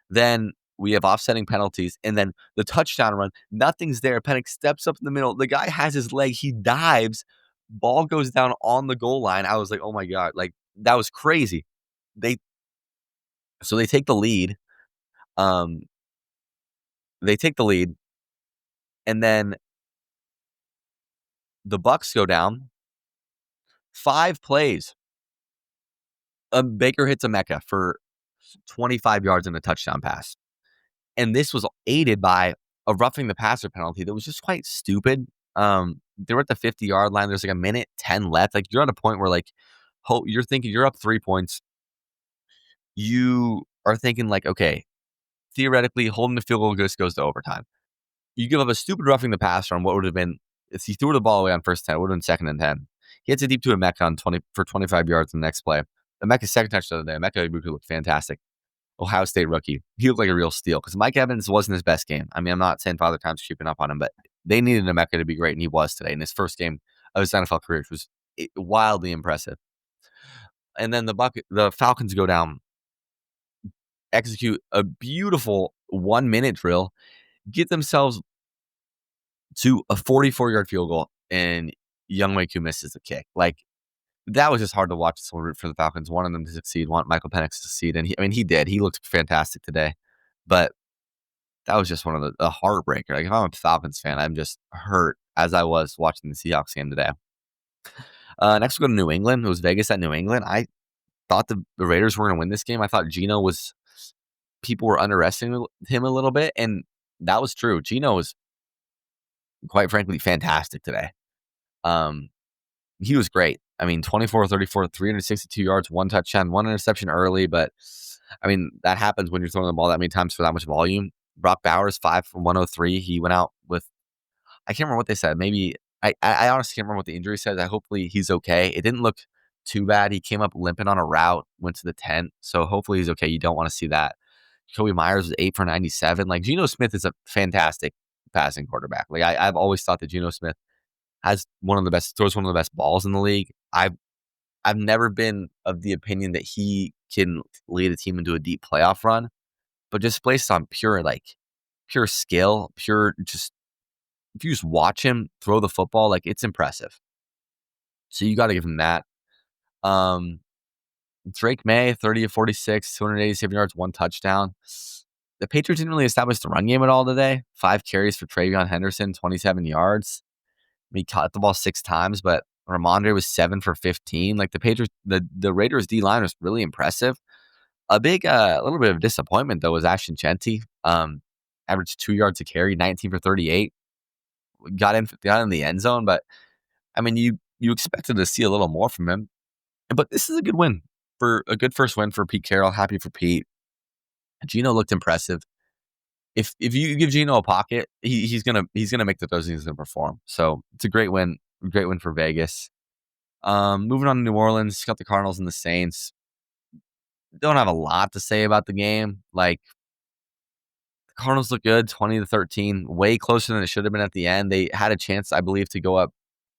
Then we have offsetting penalties, and then the touchdown run. Nothing's there. Penix steps up in the middle. The guy has his leg. He dives. Ball goes down on the goal line. I was like, oh my God. Like, that was crazy. So they take the lead. And then the Bucks go down 5 plays. Baker hits a Mecca for 25 yards and a touchdown pass. And this was aided by a roughing the passer penalty that was just quite stupid. They were at the 50-yard line. There's like 1:10 left. Like, you're at a point where like you're thinking you're up 3 points. You are thinking like, okay, theoretically holding the field goal just goes to overtime. You give up a stupid roughing the passer on what would have been, if he threw the ball away on 1st 10, it would have been 2nd and 10. He hits a deep to a Mecca on 25 yards in the next play. The Mecca's 2nd touchdown of the day. Mecca looked fantastic. Ohio State rookie. He looked like a real steal because Mike Evans wasn't his best game. I mean, I'm not saying Father Time's creeping up on him, but they needed a Mecca to be great, and he was today in his first game of his NFL career, which was wildly impressive. And then the Falcons go down, execute a beautiful 1-minute drill, get themselves to a 44-yard field goal, and Younghoe Koo misses the kick. Like, that was just hard to watch. So root for the Falcons, wanted them to succeed, want Michael Penix to succeed, and he did. He looked fantastic today, but that was just one of the heartbreaker. Like, if I'm a Falcons fan, I'm just hurt as I was watching the Seahawks game today. Next, we go to New England. It was Vegas at New England. I thought the Raiders were going to win this game. I thought people were underestimating him a little bit, and that was true. Geno was, quite frankly, fantastic today. He was great. I mean, 24-34, 362 yards, 1 touchdown, 1 interception early, but I mean, that happens when you're throwing the ball that many times for that much volume. Brock Bowers, 5 for 103. He went out with, I can't remember what they said. Maybe, I honestly can't remember what the injury said. Hopefully he's okay. It didn't look too bad. He came up limping on a route, went to the tent. So hopefully he's okay. You don't want to see that. Kobe Myers was 8 for 97. Like, Geno Smith is a fantastic passing quarterback. Like, I've always thought that Geno Smith throws one of the best balls in the league. I've never been of the opinion that he can lead a team into a deep playoff run, but just based on pure skill, pure just if you just watch him throw the football, like, it's impressive. So you got to give him that. Um, Drake May, 30 of 46, 287 yards, 1 touchdown. The Patriots didn't really establish the run game at all today. 5 carries for Travion Henderson, 27 yards. He caught the ball 6 times, but Ramondre was 7 for 15. Like, the Raiders D line was really impressive. A little bit of disappointment though was Ashton Genty. Averaged 2 yards a carry, 19 for 38. Got in the end zone, but I mean, you expected to see a little more from him. But this is a good first win for Pete Carroll. Happy for Pete. Geno looked impressive. If you give Geno a pocket, he's gonna make the throws. He's gonna perform. So it's a great win for Vegas. Moving on to New Orleans, got the Cardinals and the Saints. Don't have a lot to say about the game. Like, the Cardinals look good, 20-13, way closer than it should have been at the end. They had a chance, I believe, to go up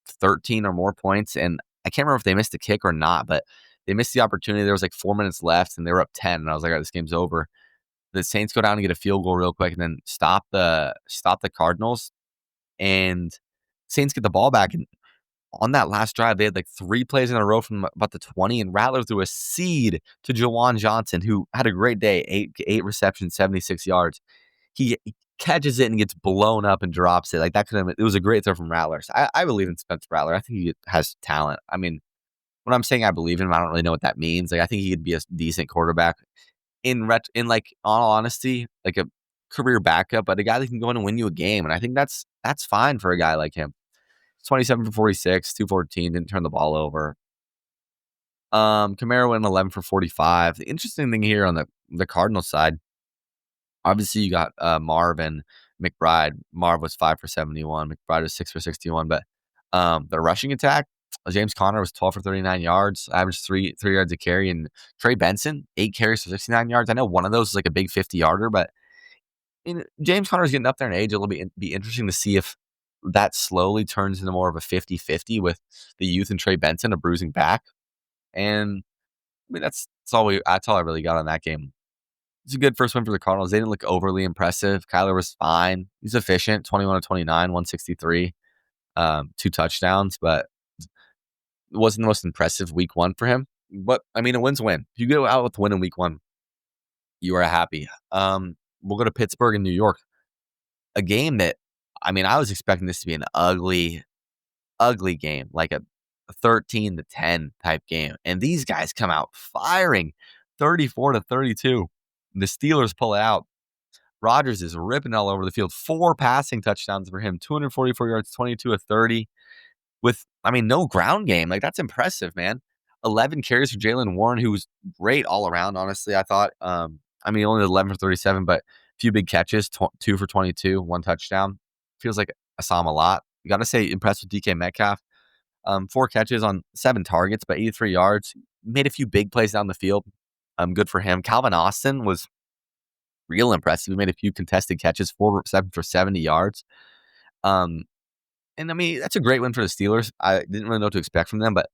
13 or more points, and I can't remember if they missed a kick or not, but they missed the opportunity. There was like 4 minutes left, and they were up 10, and I was like, all right, this game's over. The Saints go down and get a field goal real quick, and then stop the Cardinals, and Saints get the ball back. And on that last drive, they had like 3 plays in a row from about the 20, and Rattler threw a seed to Jawan Johnson, who had a great day, 8 receptions, 76 yards. He catches it and gets blown up and drops it. Like, that could have it was a great throw from Rattler. So I believe in Spencer Rattler. I think he has talent. I mean, when I'm saying I believe in him, I don't really know what that means. Like, I think he could be a decent quarterback in like, all honesty, like a career backup, but a guy that can go in and win you a game. And I think that's fine for a guy like him. 27 for 46, 214, didn't turn the ball over. Kamara went 11 for 45. The interesting thing here on the Cardinals side, obviously you got Marv and McBride. Marv was 5 for 71. McBride was 6 for 61. But the rushing attack, James Conner was 12 for 39 yards, averaged 3 yards a carry. And Trey Benson, 8 carries for 69 yards. I know one of those is like a big 50-yarder, but James Conner is getting up there in age. It'll be interesting to see if that slowly turns into more of a 50-50 with the youth and Trey Benson, a bruising back. And I mean, that's all I really got on that game. It's a good first win for the Cardinals. They didn't look overly impressive. Kyler was fine. He's efficient, 21 of 29, 163, 2 touchdowns, but it wasn't the most impressive week 1 for him. But I mean, a win's a win. If you go out with a win in week 1, you are happy. We'll go to Pittsburgh and New York. A game that, I mean, I was expecting this to be an ugly game, like a 13-10 type game. And these guys come out firing 34-32. The Steelers pull it out. Rodgers is ripping all over the field. 4 passing touchdowns for him, 244 yards, 22 of 30. With, I mean, no ground game. Like, that's impressive, man. 11 carries for Jaylen Warren, who was great all around, honestly, I thought. I mean, only 11 for 37, but a few big catches, 2 for 22, 1 touchdown. Feels like I saw him a lot. You got to say, impressed with DK Metcalf. 4 catches on 7 targets, but 83 yards. Made a few big plays down the field. Good for him. Calvin Austin was real impressive. He made a few contested catches, 4-7 for 70 yards. And I mean, that's a great win for the Steelers. I didn't really know what to expect from them, but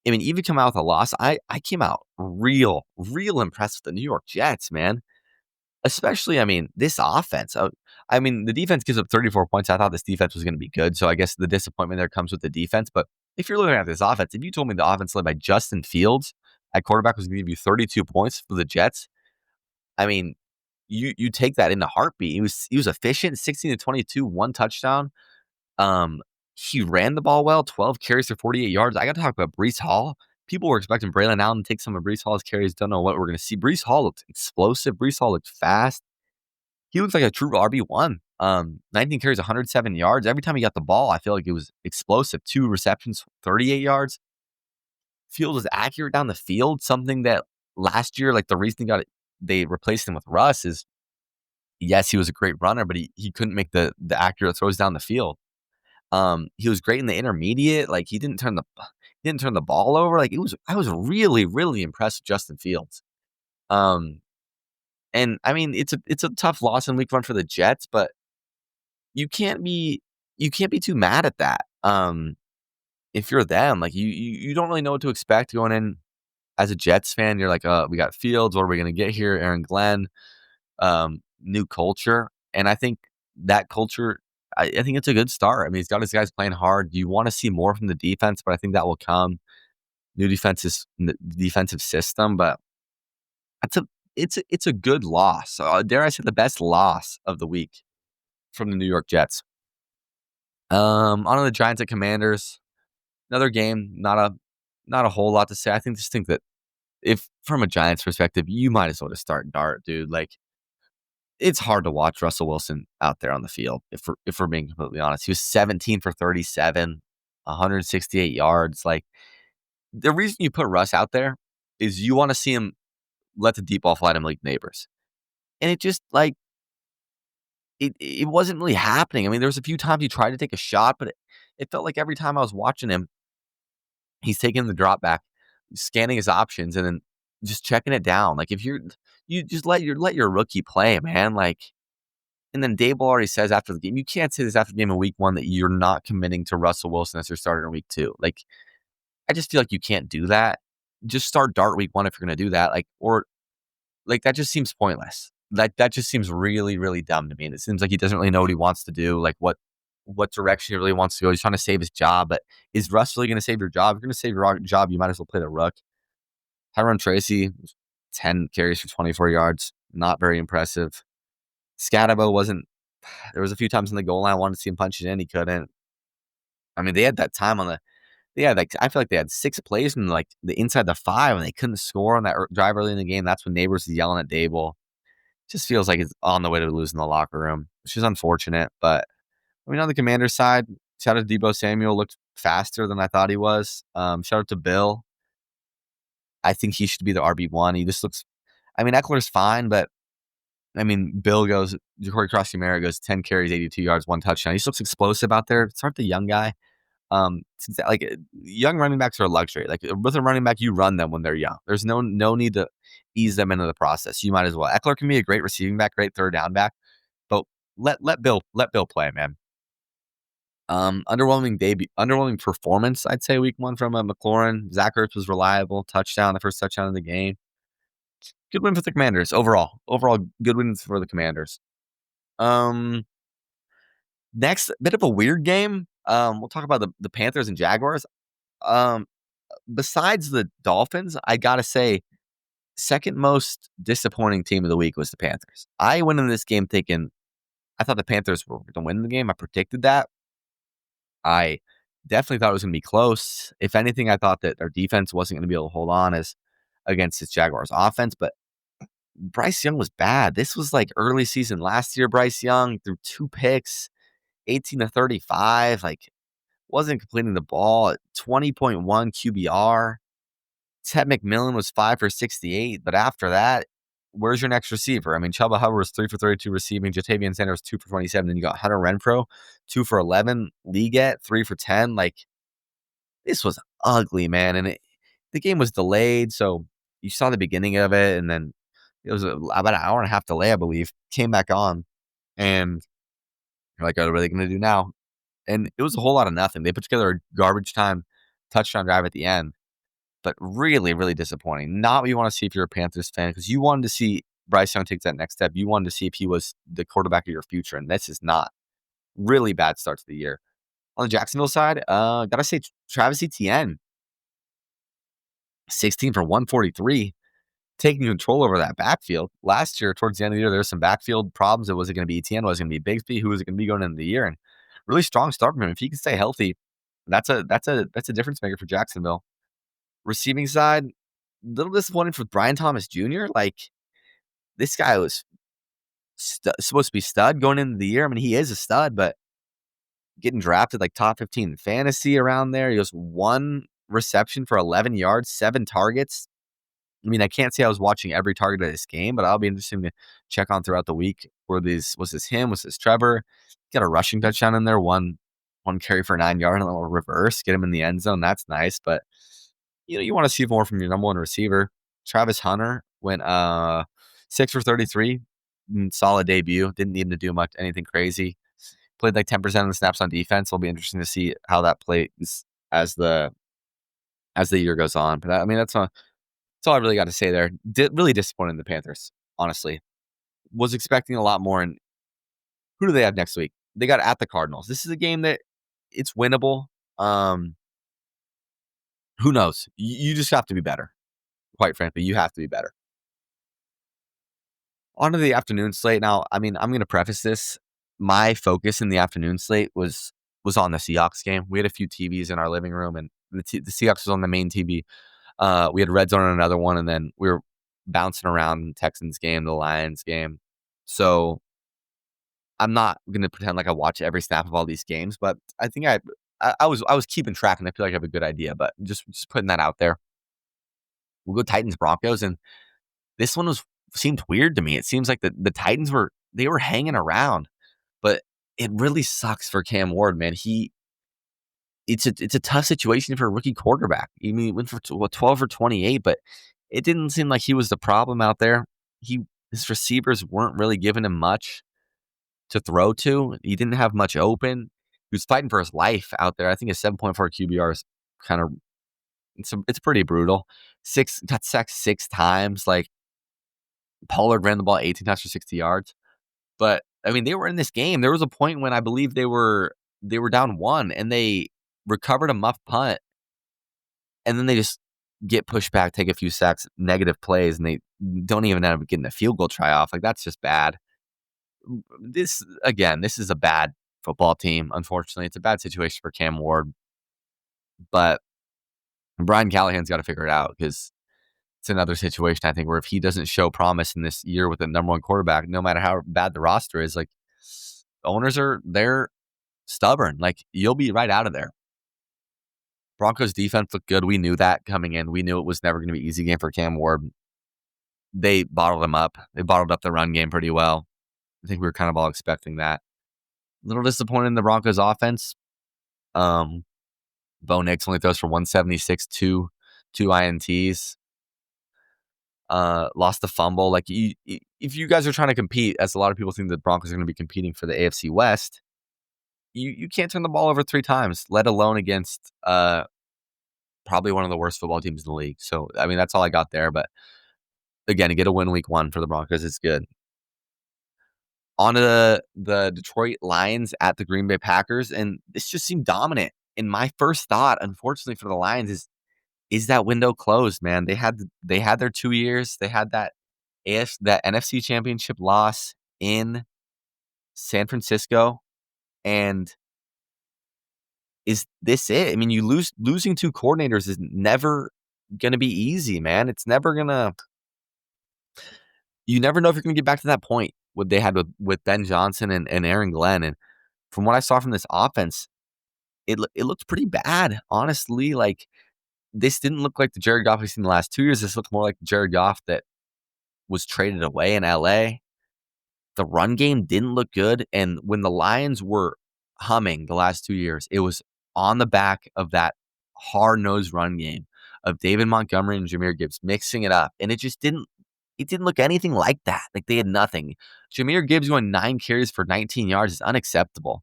I mean, even come out with a loss, I came out real impressed with the New York Jets, man. Especially, I mean, this offense. I mean, the defense gives up 34 points. I thought this defense was going to be good, so I guess the disappointment there comes with the defense. But if you're looking at this offense, if you told me the offense led by Justin Fields at quarterback was going to give you 32 points for the Jets, I mean, you take that in a heartbeat. He was efficient, 16-22, 1 touchdown. He ran the ball well, 12 carries for 48 yards. I got to talk about Breece Hall. People were expecting Braylon Allen to take some of Breece Hall's carries. Don't know what we're going to see. Breece Hall looked explosive. Breece Hall looked fast. He looks like a true RB1. 19 carries, 107 yards. Every time he got the ball, I feel like it was explosive. 2 receptions, 38 yards. Field was accurate down the field. Something that last year, like the reason they replaced him with Russ is, yes, he was a great runner, but he couldn't make the accurate throws down the field. He was great in the intermediate. Like, he didn't turn the ball over. Like, I was really impressed with Justin Fields. And I mean, it's a tough loss in week 1 for the Jets, but you can't be too mad at that. If you're them, like you don't really know what to expect going in as a Jets fan. You're like, we got Fields. What are we gonna get here? Aaron Glenn, new culture, and I think that culture. I think it's a good start. I mean, he's got his guys playing hard. You want to see more from the defense, but I think that will come. New defensive system, but it's a it's a good loss. Dare I say the best loss of the week from the New York Jets. On to the Giants and Commanders. Another game, not a whole lot to say. I think that if from a Giants perspective, you might as well just start Dart, dude. Like it's hard to watch Russell Wilson out there on the field. If we're being completely honest, he was 17 for 37, 168 yards. Like the reason you put Russ out there is you want to see him let the deep ball fly to Malik Neighbors, and it just like it wasn't really happening. I mean, there was a few times he tried to take a shot, but it felt like every time I was watching him, he's taking the drop back, scanning his options, and then just checking it down. Like if you just let your rookie play, man. Like, and then Dable already says after the game, you can't say this after the game in week 1 that you're not committing to Russell Wilson as your starter in week 2. Like, I just feel like you can't do that. Just start Dart week 1 if you're gonna do that. Like that just seems pointless. Like that just seems really, really dumb to me. And it seems like he doesn't really know what he wants to do, like what direction he really wants to go. He's trying to save his job, but is Russ really going to save your job? If you're going to save your job, you might as well play the rook. Tyrone Tracy, 10 carries for 24 yards. Not very impressive. Scatabo wasn't. There was a few times on the goal line I wanted to see him punch it in. He couldn't. I mean, they had that time on the. They had like I feel like they had 6 plays from like the inside the 5, and they couldn't score on that drive early in the game. That's when Neighbors is yelling at Dable. Just feels like it's on the way to losing the locker room, which is unfortunate. But I mean, on the Commanders side, shout out to Deebo Samuel, looked faster than I thought he was. Shout out to Bill. I think he should be the RB1. He just looks. I mean, Eckler's fine, but I mean, Bill goes. Corey Cross-Camara goes 10 carries, 82 yards, 1 touchdown. He just looks explosive out there. Start the young guy. Since like young running backs are a luxury. Like with a running back, you run them when they're young. There's no need to ease them into the process. You might as well. Eckler can be a great receiving back, great third down back, but let Bill play, man. Underwhelming performance, I'd say week 1 from McLaurin. Zach Ertz was reliable, touchdown, the first touchdown of the game. Good win for the Commanders overall. Overall, good wins for the Commanders. Next, bit of a weird game. We'll talk about the Panthers and Jaguars. Besides the Dolphins, I gotta say, second most disappointing team of the week was the Panthers. I went into this game thinking I thought the Panthers were going to win the game. I predicted that. I definitely thought it was going to be close. If anything, I thought that their defense wasn't going to be able to hold on as against this Jaguars offense, but Bryce Young was bad. This was like early season last year. Bryce Young threw 2 picks, 18 to 35, like wasn't completing the ball at 20.1 QBR. Ted McMillan was 5 for 68, but after that, where's your next receiver? I mean, Chuba Hubbard was 3 for 32 receiving. Jatavian Sanders 2 for 27. Then you got Hunter Renfrow 2 for 11. Leggett 3 for 10. Like this was ugly, man. And the game was delayed, so you saw the beginning of it, and then it was about an hour and a half delay, I believe. Came back on, and you're like, what are they going to do now? And it was a whole lot of nothing. They put together a garbage time touchdown drive at the end, but really, really disappointing. Not what you want to see if you're a Panthers fan, because you wanted to see Bryce Young take that next step. You wanted to see if he was the quarterback of your future, and this is not. Really bad start to the year. On the Jacksonville side, gotta say Travis Etienne, 16 for 143, taking control over that backfield. Last year, towards the end of the year, there were some backfield problems. Was it going to be Etienne? Was it going to be Bigsby? Who was it going to be going into the year? And really strong start from him. If he can stay healthy, that's a difference maker for Jacksonville. Receiving side, a little disappointed for Brian Thomas Jr. Like this guy was supposed to be stud going into the year. I mean, he is a stud, but getting drafted like top 15 in fantasy around there. He goes 1 reception for 11 yards, 7 targets. I mean, I can't say I was watching every target of this game, but I'll be interested to check on throughout the week. Was this him? Was this Trevor? Got a rushing touchdown in there, one carry for 9 yards, and a little reverse, get him in the end zone. That's nice, but you want to see more from your number 1 receiver. Travis Hunter went 6 for 33, solid debut. Didn't need him to do anything crazy. Played like 10% of the snaps on defense. It'll be interesting to see how that plays as the year goes on. But I mean, that's all I really got to say there. Really disappointed in the Panthers, honestly. Was expecting a lot more. And who do they have next week? They got at the Cardinals. This is a game that it's winnable. Who knows? You just have to be better. Quite frankly, you have to be better. On to the afternoon slate. Now, I mean, I'm going to preface this. My focus in the afternoon slate was on the Seahawks game. We had a few TVs in our living room, and the Seahawks was on the main TV. We had Red Zone on another one, and then we were bouncing around the Texans game, the Lions game. So I'm not going to pretend like I watch every snap of all these games, but I think I was keeping track, and I feel like I have a good idea. But just putting that out there. We'll go Titans Broncos, and this one seemed weird to me. It seems like the Titans were hanging around, but it really sucks for Cam Ward, man. It's a tough situation for a rookie quarterback. I mean, he went for 12 for 28, but it didn't seem like he was the problem out there. His receivers weren't really giving him much to throw to. He didn't have much open. He was fighting for his life out there. I think his 7.4 QBR is kind of it's pretty brutal. Got sacked 6 times. Like Pollard ran the ball 18 times for 60 yards. But I mean, they were in this game. There was a point when I believe they were down 1 and they recovered a muff punt, and then they just get pushed back, take a few sacks, negative plays, and they don't even end up getting a field goal try off. Like, that's just bad. This is a bad football team. Unfortunately, it's a bad situation for Cam Ward, but Brian Callahan's got to figure it out, because it's another situation, I think, where if he doesn't show promise in this year with the number one quarterback, no matter how bad the roster is, like, owners they're stubborn. Like, you'll be right out of there. Broncos defense looked good. We knew that coming in. We knew it was never going to be an easy game for Cam Ward. They bottled him up. They bottled up the run game pretty well. I think we were kind of all expecting that. A little disappointed in the Broncos offense. Bo Nix only throws for 176, two INTs. Lost the fumble. Like, if you guys are trying to compete, as a lot of people think the Broncos are going to be competing for the AFC West, you can't turn the ball over 3 times, let alone against probably one of the worst football teams in the league. So, I mean, that's all I got there. But again, to get a win week 1 for the Broncos, it's good. On to the Detroit Lions at the Green Bay Packers, and this just seemed dominant. And my first thought, unfortunately for the Lions, is that window closed, man? They had their 2 years. They had that NFC Championship loss in San Francisco, and is this it? I mean, losing 2 coordinators is never gonna be easy, man. It's never gonna. You never know if you're gonna get back to that point. What they had with Ben Johnson and Aaron Glenn, and from what I saw from this offense, it looked pretty bad, honestly. Like, this didn't look like the Jared Goff we've seen the last 2 years. This looked more like the Jared Goff that was traded away in LA. The run game didn't look good, and when the Lions were humming the last 2 years, it was on the back of that hard-nosed run game of David Montgomery and Jahmyr Gibbs mixing it up, and it didn't look anything like that. Like, they had nothing. Jahmyr Gibbs going 9 carries for 19 yards is unacceptable.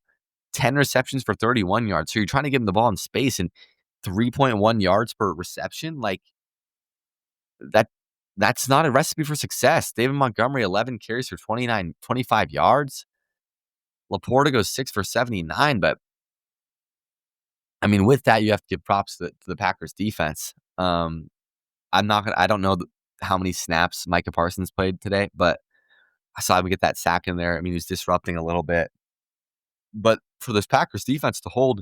10 receptions for 31 yards. So you're trying to give him the ball in space, and 3.1 yards per reception. Like, that's not a recipe for success. David Montgomery, 11 carries for 25 yards. Laporta goes 6 for 79. But, I mean, with that, you have to give props to the Packers defense. I don't know how many snaps Micah Parsons played today, but I saw him get that sack in there. I mean, he was disrupting a little bit. But for this Packers defense to hold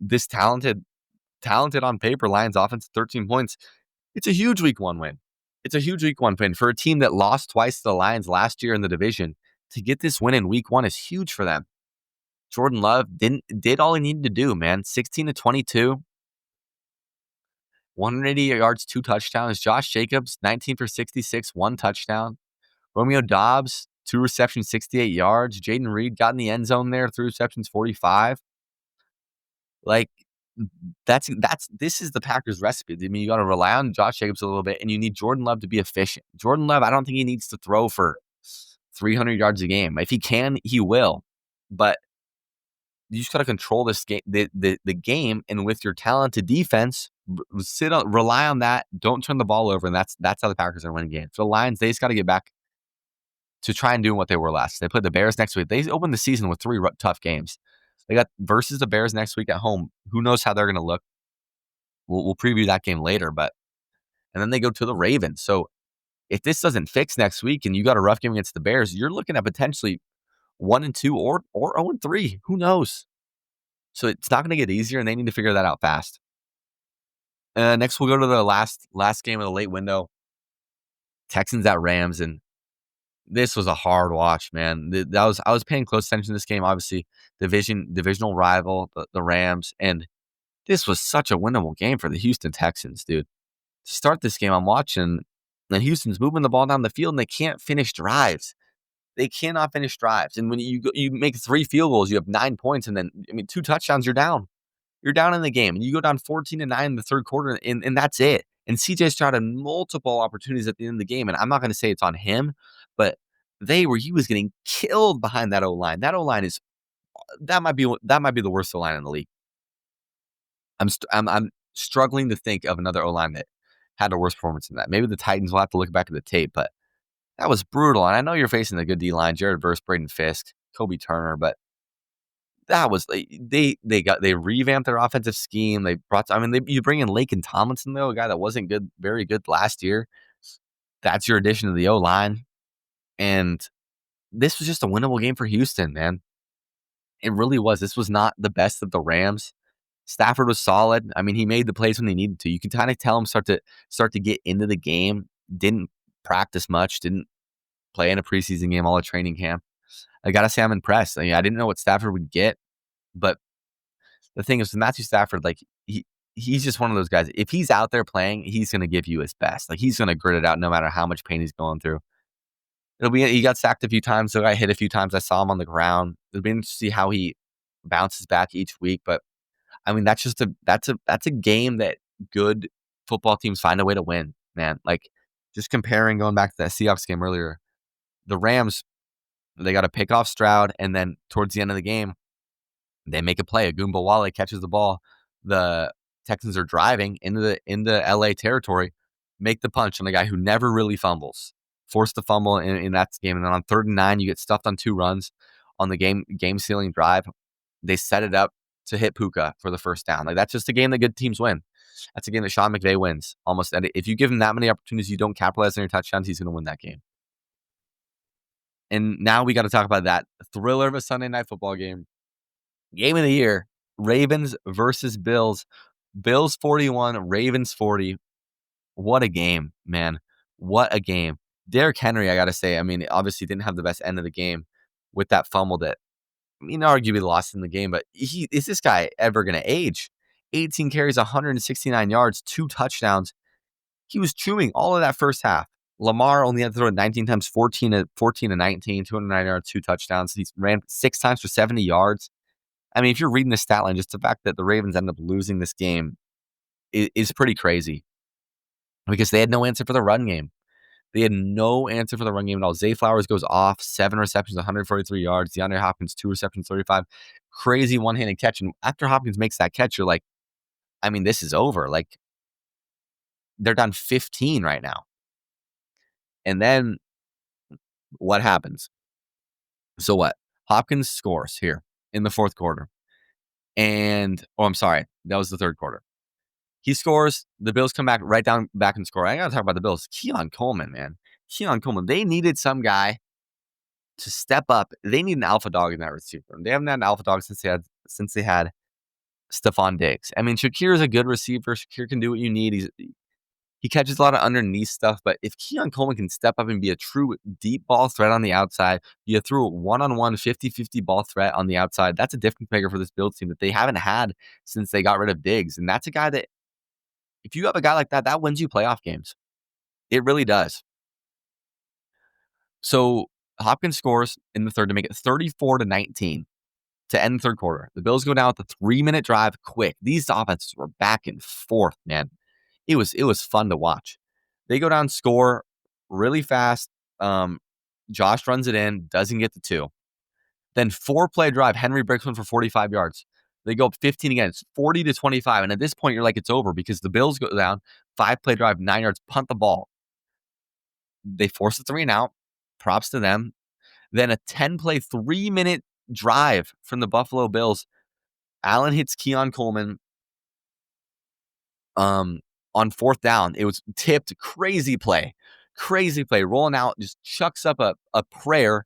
this talented on paper Lions offense, 13 points, it's a huge week 1 win. It's a huge week 1 win for a team that lost twice to the Lions last year in the division. To get this win in week 1 is huge for them. Jordan Love did all he needed to do, man. 16 to 22, 180 yards, 2 touchdowns. Josh Jacobs, 19 for 66, 1 touchdown. Romeo Doubs, 2 receptions, 68 yards. Jaden Reed got in the end zone there, 3 receptions, 45. Like, This is the Packers recipe. I mean, you got to rely on Josh Jacobs a little bit, and you need Jordan Love to be efficient. Jordan Love, I don't think he needs to throw for 300 yards a game. If he can, he will. But you just got to control this game, the game, and with your talented defense, rely on that. Don't turn the ball over, and that's how the Packers are winning games. For the Lions, they just got to get back to try and do what they were last. They played the Bears next week. They opened the season with 3 tough games. They got versus the Bears next week at home. Who knows how they're going to look? We'll preview that game later, and then they go to the Ravens. So if this doesn't fix next week, and you got a rough game against the Bears, you're looking at potentially 1-2 or 0-3. Who knows? So it's not going to get easier, and they need to figure that out fast. Next, we'll go to the last game of the late window. Texans at Rams, and this was a hard watch, man. I was paying close attention to this game. Obviously, divisional rival, the Rams, and this was such a winnable game for the Houston Texans, dude. To start this game, I'm watching, and Houston's moving the ball down the field, and they can't finish drives. They cannot finish drives. And when you make 3 field goals, you have 9 points, and then 2 touchdowns, you're down. You're down in the game, and you go down 14-9 in the third quarter, and that's it. And CJ Stroud had multiple opportunities at the end of the game, and I'm not going to say it's on him, but he was getting killed behind that O-line. That O-line that might be the worst O-line in the league. I'm struggling to think of another O-line that had a worse performance than that. Maybe the Titans will have to look back at the tape, but that was brutal. And I know you're facing a good D-line, Jared Verse, Braden Fisk, Kobe Turner, but that was they revamped their offensive scheme. They brought, you bring in Laken Tomlinson though, a guy that wasn't good, very good last year. That's your addition to the O-line, and this was just a winnable game for Houston, man. It really was. This was not the best of the Rams. Stafford was solid. I mean, he made the plays when he needed to. You can kind of tell him start to get into the game. Didn't practice much. Didn't play in a preseason game, all a training camp. I gotta say, I'm impressed. I didn't know what Stafford would get, but the thing is, with Matthew Stafford, like he's just one of those guys. If he's out there playing, he's gonna give you his best. Like he's gonna grit it out no matter how much pain he's going through. He got sacked a few times, so got hit a few times. I saw him on the ground. It'll be interesting to see how he bounces back each week, but that's a game that good football teams find a way to win, man. Like just comparing, going back to that Seahawks game earlier, the Rams, they got to pick off Stroud, and then towards the end of the game, they make a play. Agumba Wale catches the ball. The Texans are driving into LA territory, make the punch on a guy who never really fumbles, forced to fumble in that game, and then on 3rd and 9, you get stuffed on 2 runs on the game sealing drive. They set it up to hit Puka for the first down. Like that's just a game that good teams win. That's a game that Sean McVay wins almost. And if you give him that many opportunities, you don't capitalize on your touchdowns, he's going to win that game. And now we got to talk about that thriller of a Sunday night football game. Game of the year, Ravens versus Bills. Bills 41, Ravens 40. What a game, man. What a game. Derrick Henry, I got to say, obviously didn't have the best end of the game with that fumble that, arguably lost in the game, but is this guy ever going to age? 18 carries, 169 yards, 2 touchdowns. He was chewing all of that first half. Lamar only had to throw it 19 times, 14 to 19, 209 yards, 2 touchdowns. He ran 6 times for 70 yards. If you're reading the stat line, just the fact that the Ravens ended up losing this game is pretty crazy because they had no answer for the run game. They had no answer for the run game at all. Zay Flowers goes off, 7 receptions, 143 yards. DeAndre Hopkins, 2 receptions, 35. Crazy one-handed catch. And after Hopkins makes that catch, you're like, this is over. Like, they're down 15 right now. And then what happens? So what? Hopkins scores here in the 4th quarter. And, I'm sorry, that was the 3rd quarter. He scores. The Bills come back and score. I got to talk about the Bills. Keon Coleman, man. Keon Coleman. They needed some guy to step up. They need an alpha dog in that receiver. They haven't had an alpha dog since they had Stephon Diggs. Shakir is a good receiver. Shakir can do what you need. He catches a lot of underneath stuff, but if Keon Coleman can step up and be a true deep ball threat on the outside, you threw a one-on-one 50-50 ball threat on the outside, that's a difference maker for this Bills team that they haven't had since they got rid of Diggs. And that's a guy that, if you have a guy like that wins you playoff games. It really does. So Hopkins scores in the 3rd to make it 34-19. to end the third quarter. The Bills go down with a 3-minute drive quick. These offenses were back and forth, man. It was fun to watch. They go down, score really fast. Josh runs it in, doesn't get the 2. Then 4-play drive, Henry breaks one for 45 yards. They go up 15 again. It's 40-25. And at this point, you're like, it's over because the Bills go down, 5-play drive, 9 yards, punt the ball. They force a 3 and out. Props to them. Then a 10-play, 3-minute drive from the Buffalo Bills. Allen hits Keon Coleman on 4th down. It was tipped. Crazy play. Rolling out, just chucks up a prayer.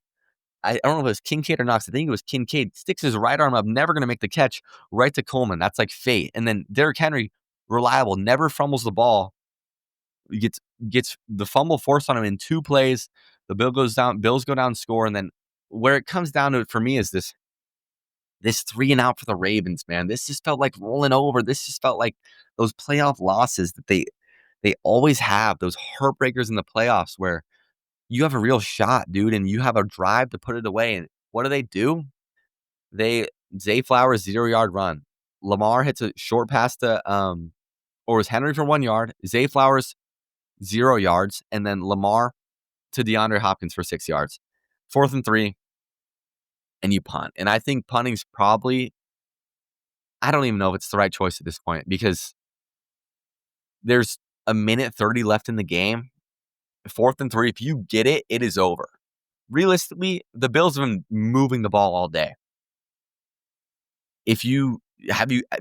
I don't know if it was Kincaid or Knox. I think it was Kincaid. Sticks his right arm up, never going to make the catch, right to Coleman. That's like fate. And then Derrick Henry, reliable, never fumbles the ball. He gets the fumble forced on him in 2 plays. The Bills go down, score, and then where it comes down to it for me is this 3 and out for the Ravens, man. This just felt like rolling over. This just felt like those playoff losses that they always have, those heartbreakers in the playoffs where you have a real shot, dude, and you have a drive to put it away. And what do? Zay Flowers 0-yard run. Lamar hits a short pass to or was Henry for 1 yard. Zay Flowers 0 yards, and then Lamar to DeAndre Hopkins for 6 yards. 4th and 3, and you punt. And I think punting's probably, I don't even know if it's the right choice at this point because there's a minute 30 left in the game. 4th and 3, if you get it, it is over. Realistically, the Bills have been moving the ball all day. Have you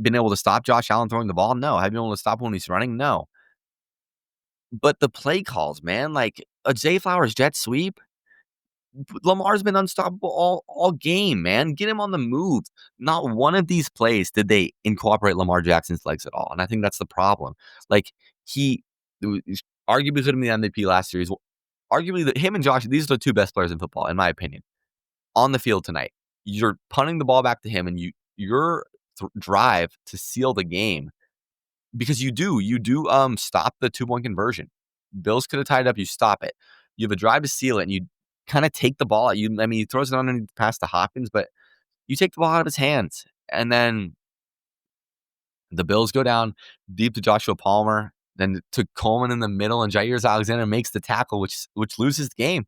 been able to stop Josh Allen throwing the ball? No. Have you been able to stop when he's running? No. But the play calls, man, like a Zay Flowers jet sweep, Lamar's been unstoppable all game, man. Get him on the move. Not one of these plays did they incorporate Lamar Jackson's legs at all. And I think that's the problem. Like, he arguably could have been the MVP last series. Arguably, him and Josh, these are the 2 best players in football, in my opinion. On the field tonight, you're punting the ball back to him, and your drive to seal the game, because you do stop the 2-point conversion. Bills could have tied it up. You stop it. You have a drive to seal it, and you kind of take the ball. He throws it underneath pass to Hopkins, but you take the ball out of his hands. And then the Bills go down deep to Joshua Palmer, then to Coleman in the middle, and Jair Alexander makes the tackle, which loses the game.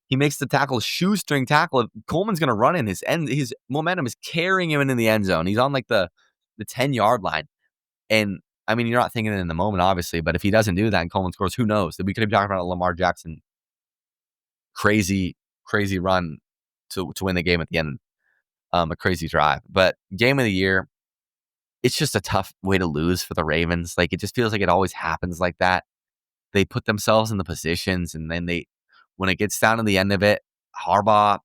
He makes the tackle, shoestring tackle. Coleman's going to run in. His momentum is carrying him into the end zone. He's on like the 10-yard line. And I mean, you're not thinking it in the moment, obviously, but if he doesn't do that and Coleman scores, who knows? We could be talking about a Lamar Jackson crazy run to win the game at the end. A crazy drive. But game of the year, it's just a tough way to lose for the Ravens. Like, it just feels like it always happens like that. They put themselves in the positions, and then when it gets down to the end of it, Harbaugh,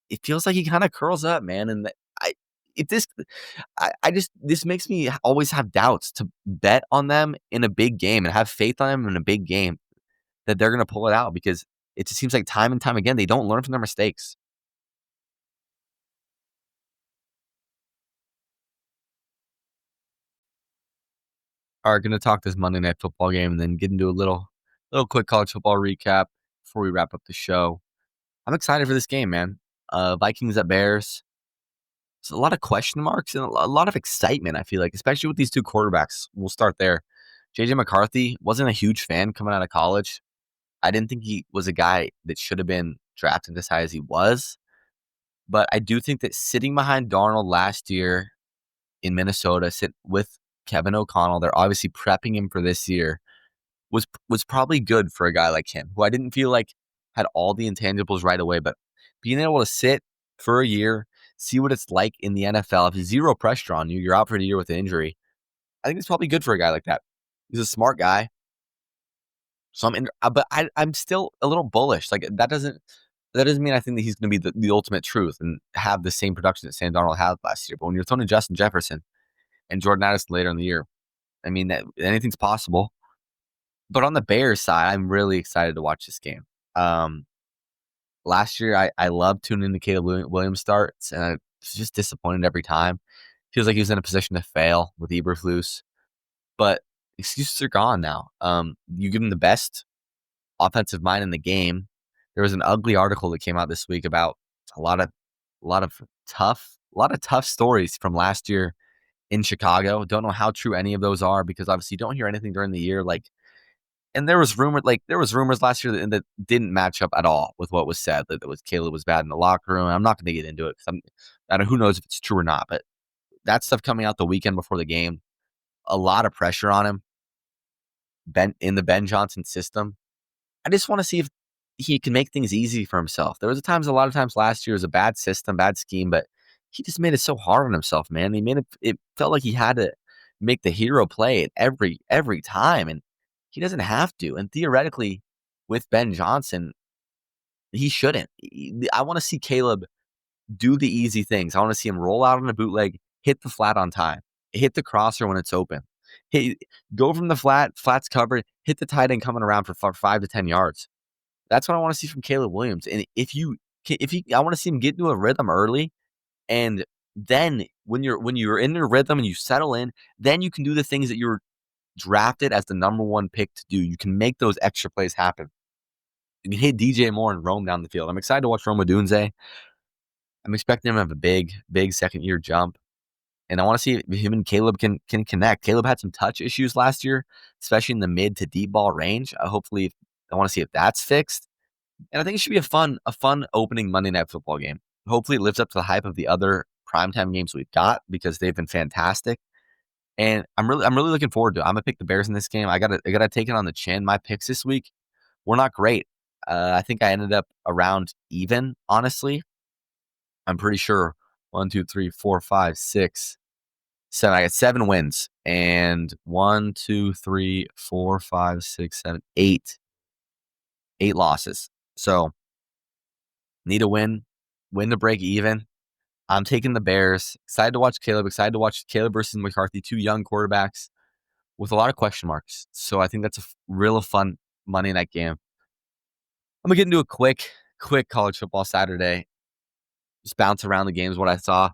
it feels like he kind of curls up, man. And this makes me always have doubts to bet on them in a big game and have faith on them in a big game that they're going to pull it out, because it just seems like time and time again, they don't learn from their mistakes. All right, going to talk this Monday Night Football game and then get into a little quick college football recap before we wrap up the show. I'm excited for this game, man. Vikings at Bears. There's a lot of question marks and a lot of excitement, I feel like, especially with these 2 quarterbacks. We'll start there. J.J. McCarthy, wasn't a huge fan coming out of college. I didn't think he was a guy that should have been drafted as high as he was. But I do think that sitting behind Darnold last year in Minnesota, sit with Kevin O'Connell, they're obviously prepping him for this year, was probably good for a guy like him, who I didn't feel like had all the intangibles right away. But being able to sit for a year, see what it's like in the NFL, if zero pressure on you, you're out for a year with an injury, I think it's probably good for a guy like that. He's a smart guy. So I'm still a little bullish. Like, that doesn't mean I think that he's going to be the ultimate truth and have the same production that Sam Darnold had last year. But when you're throwing to Justin Jefferson and Jordan Addison later in the year, I mean, that anything's possible. But on the Bears side, I'm really excited to watch this game. Last year, I loved tuning into Caleb Williams starts, and I was just disappointed every time. Feels like he was in a position to fail with Eberflus. But excuses are gone now. You give him the best offensive mind in the game. There was an ugly article that came out this week about a lot of tough A lot of tough stories from last year in Chicago. Don't know how true any of those are because obviously you don't hear anything during the year. And there was rumors last year that didn't match up at all with what was said. That was Caleb was bad in the locker room. I'm not going to get into it because I don't. Who knows if it's true or not? But that stuff coming out the weekend before the game, a lot of pressure on him. In the Ben Johnson system, I just want to see if he can make things easy for himself. There was a lot of times last year it was a bad system, bad scheme, but he just made it so hard on himself, man. He made it felt like he had to make the hero play it every time, and he doesn't have to. And theoretically, with Ben Johnson, he shouldn't. I want to see Caleb do the easy things. I want to see him roll out on a bootleg, hit the flat on time, hit the crosser when it's open, go from the flat's covered, hit the tight end coming around for 5 to 10 yards. That's what I want to see from Caleb Williams. And I want to see him get into a rhythm early, and then when you're in your rhythm and you settle in, then you can do the things that you're drafted as the number one pick to do. You can make those extra plays happen. You can hit DJ Moore and roam down the field. I'm excited to watch Rome Odunze. I'm expecting him to have a big second year jump. And I want to see if him and Caleb can connect. Caleb had some touch issues last year, especially in the mid to deep ball range. I want to see if that's fixed. And I think it should be a fun opening Monday Night Football game. Hopefully it lives up to the hype of the other primetime games we've got because they've been fantastic. And I'm really looking forward to it. I'm gonna pick the Bears in this game. I gotta take it on the chin. My picks this week were not great. I think I ended up around even, honestly. I'm pretty sure 1, 2, 3, 4, 5, 6, 7. I got 7 wins. And 1, 2, 3, 4, 5, 6, 7, 8 losses. So need a win to break even. I'm taking the Bears. Excited to watch Caleb. Excited to watch Caleb versus McCarthy, 2 young quarterbacks with a lot of question marks. So I think that's a real fun Monday night game. I'm going to get into a quick college football Saturday. Just bounce around the games, what I saw.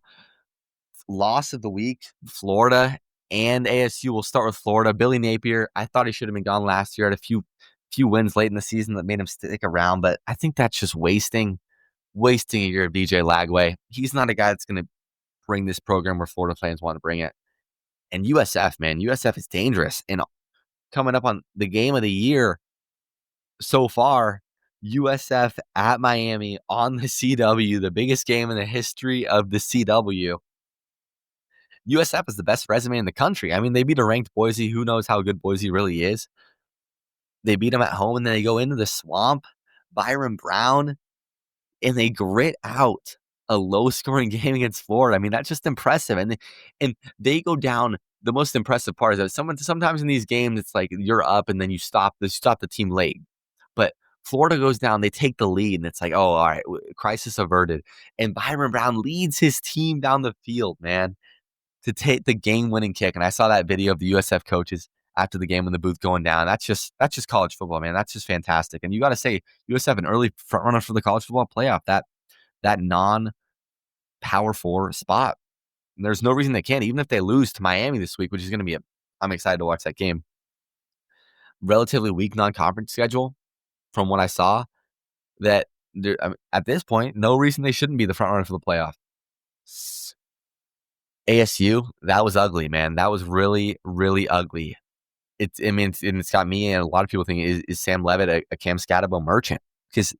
Loss of the week, Florida and ASU. We'll start with Florida. Billy Napier, I thought he should have been gone last year. Had a few wins late in the season that made him stick around, but I think that's just wasting a year of DJ Lagway. He's not a guy that's going to bring this program where Florida fans want to bring it. And USF, man, USF is dangerous. And coming up on the game of the year so far, USF at Miami on the CW, the biggest game in the history of the CW. USF is the best resume in the country. I mean, they beat a ranked Boise. Who knows how good Boise really is? They beat them at home, and then they go into the swamp. Byron Brown, and they grit out a low-scoring game against Florida. I mean, that's just impressive. And they go down. The most impressive part is that sometimes in these games, it's like you're up, and then you stop the team late. But Florida goes down, they take the lead, and it's like, oh, all right, crisis averted. And Byron Brown leads his team down the field, man, to take the game-winning kick. And I saw that video of the USF coaches after the game in the booth going down. That's just college football, man. That's just fantastic. And you got to say, USF an early front runner for the college football playoff. That non-Power 4 spot. And there's no reason they can't, even if they lose to Miami this week, which is going to be I'm excited to watch that game. Relatively weak non-conference schedule from what I saw. That at this point, no reason they shouldn't be the front runner for the playoff. ASU, that was ugly, man. That was really, really ugly. It's got me and a lot of people thinking, is Sam Levitt a Cam Scatterbo merchant? Because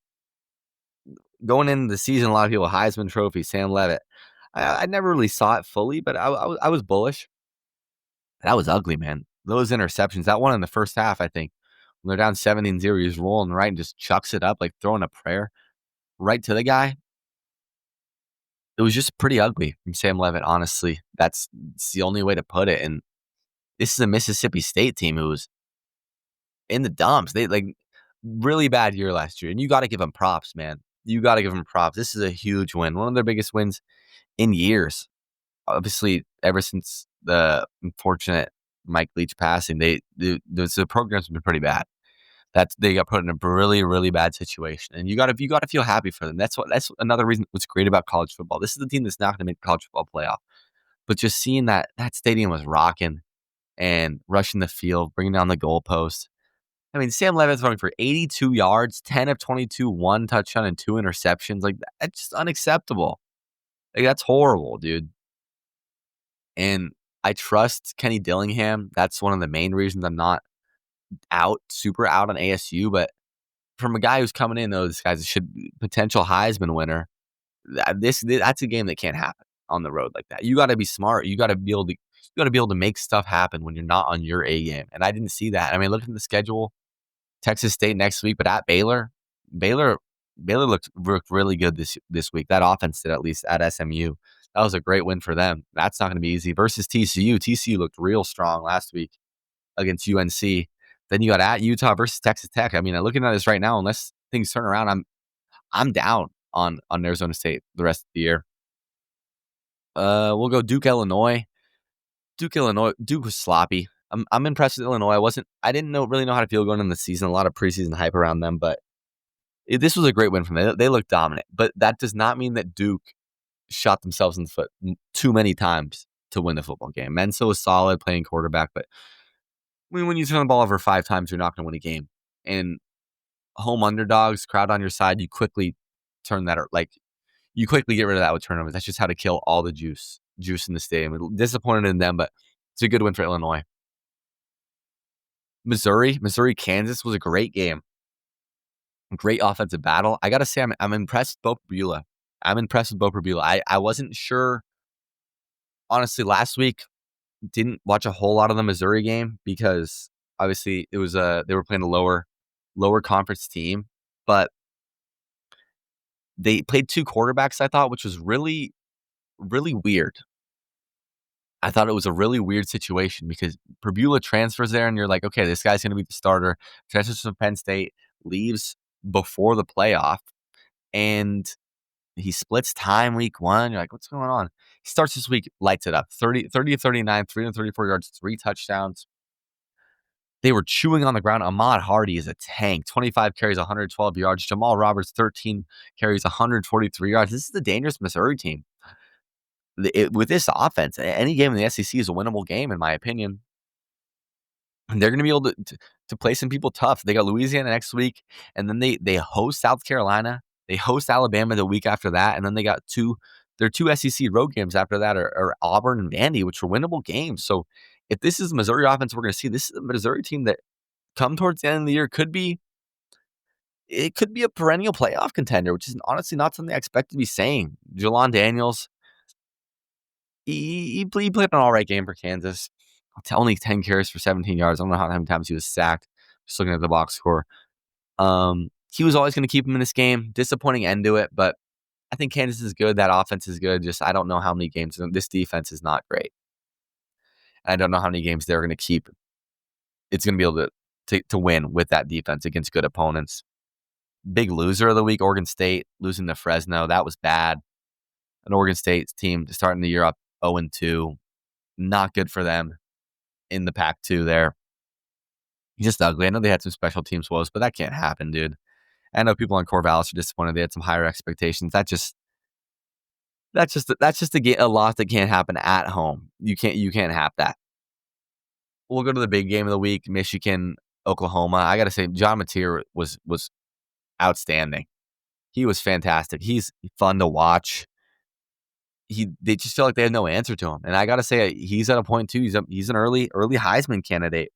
going into the season, a lot of people, Heisman Trophy, Sam Levitt. I never really saw it fully, but I was bullish. That was ugly, man. Those interceptions, that one in the first half, I think, when they're down 17-0, he's rolling right and just chucks it up, like throwing a prayer right to the guy. It was just pretty ugly from Sam Levitt, honestly. That's the only way to put it. And this is a Mississippi State team who was in the dumps. They really bad year last year. And you got to give them props, man. You got to give them props. This is a huge win. One of their biggest wins in years. Obviously, ever since the unfortunate Mike Leach passing, the program's been pretty bad. They got put in a really, really bad situation, and you got to feel happy for them. That's another reason. What's great about college football. This is the team that's not going to make the college football playoff, but just seeing that stadium was rocking and rushing the field, bringing down the goalpost. I mean, Sam Levitt throwing for 82 yards, 10 of 22, 1 touchdown and 2 interceptions. Like, that's just unacceptable. Like, that's horrible, dude. And I trust Kenny Dillingham. That's one of the main reasons I'm not super out on ASU. But from a guy who's coming in, though, this guy's potential Heisman winner. That's a game that can't happen on the road like that. You got to be smart. You got to be able to make stuff happen when you're not on your A game. And I didn't see that. I mean, looking at the schedule, Texas State next week, but at Baylor, Baylor looked really good this week. That offense did, at least at SMU. That was a great win for them. That's not going to be easy. Versus TCU. TCU looked real strong last week against UNC. Then you got at Utah versus Texas Tech. I mean, looking at this right now, unless things turn around, I'm down on Arizona State the rest of the year. We'll go Duke, Illinois. Duke was sloppy. I'm impressed with Illinois. I didn't really know how to feel going into the season. A lot of preseason hype around them, but this was a great win for them. They looked dominant, but that does not mean that Duke shot themselves in the foot too many times to win the football game. Mensa was solid playing quarterback, but when you turn the ball over 5 times, you're not going to win a game. And home underdogs, crowd on your side, you quickly turn that, you quickly get rid of that with turnovers. That's just how to kill all the juice in the stadium. Disappointed in them, but it's a good win for Illinois. Missouri, Kansas was a great game. Great offensive battle. I got to say, I'm impressed with Bo Prabula. I wasn't sure, honestly, last week. Didn't watch a whole lot of the Missouri game because obviously it was they were playing a lower conference team, but they played 2 quarterbacks, I thought, which was really, really weird. I thought it was a really weird situation because Prabula transfers there and you're like, okay, this guy's going to be the starter. Transfers from Penn State, leaves before the playoff, and he splits time week 1. You're like, what's going on? He starts this week, lights it up. 30 of 39, 334 yards, 3 touchdowns. They were chewing on the ground. Ahmad Hardy is a tank. 25 carries, 112 yards. Jamal Roberts, 13 carries, 143 yards. This is a dangerous Missouri team. With this offense, any game in the SEC is a winnable game, in my opinion. And they're going to be able to play some people tough. They got Louisiana next week, and then they host South Carolina. They host Alabama the week after that, and then they got their 2 SEC road games after that are Auburn and Vandy, which are winnable games. So if this is the Missouri offense we're going to see, this is a Missouri team that come towards the end of the year could be a perennial playoff contender, which is honestly not something I expect to be saying. Jelon Daniels, he played an all right game for Kansas. Only 10 carries for 17 yards. I don't know how many times he was sacked. Just looking at the box score. He was always going to keep him in this game. Disappointing end to it, but I think Kansas is good. That offense is good. Just I don't know how many games. This defense is not great. I don't know how many games they're going to keep. It's going to be able to win with that defense against good opponents. Big loser of the week, Oregon State losing to Fresno. That was bad. An Oregon State team starting the year up 0-2. Not good for them in the Pac-2 there. Just ugly. I know they had some special teams woes, but that can't happen, dude. I know people on Corvallis are disappointed. They had some higher expectations. That's just a loss that can't happen at home. You can't have that. We'll go to the big game of the week, Michigan, Oklahoma. I got to say, John Mateer was outstanding. He was fantastic. He's fun to watch. They just feel like they had no answer to him. And I got to say, he's at a point too. He's an early Heisman candidate.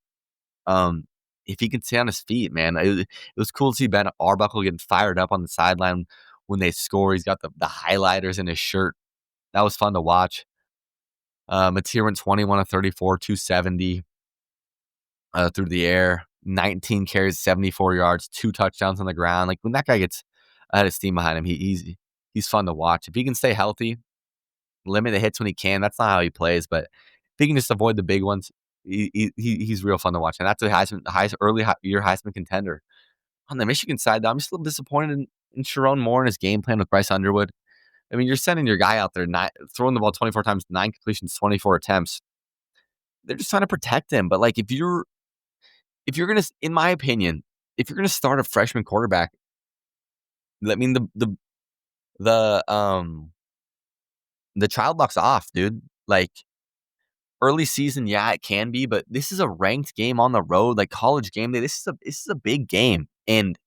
If he can stay on his feet, man, it was cool to see Ben Arbuckle getting fired up on the sideline when they score. He's got the highlighters in his shirt. That was fun to watch. Mateer went 21 of 34, 270 through the air, 19 carries, 74 yards, 2 touchdowns on the ground. Like when that guy gets ahead of steam behind him, he's fun to watch. If he can stay healthy, limit the hits when he can. That's not how he plays, but if he can just avoid the big ones, he's real fun to watch. And that's the highest early year Heisman contender. On the Michigan side, though, I'm just a little disappointed in Sharon Moore and his game plan with Bryce Underwood. I mean, you're sending your guy out there, throwing the ball 24 times, 9 completions, 24 attempts. They're just trying to protect him. But like, if you're gonna, in my opinion, if you're gonna start a freshman quarterback, I mean the child lock's off, dude. Like early season, yeah, it can be, but this is a ranked game on the road, like college game day. This is a big game, and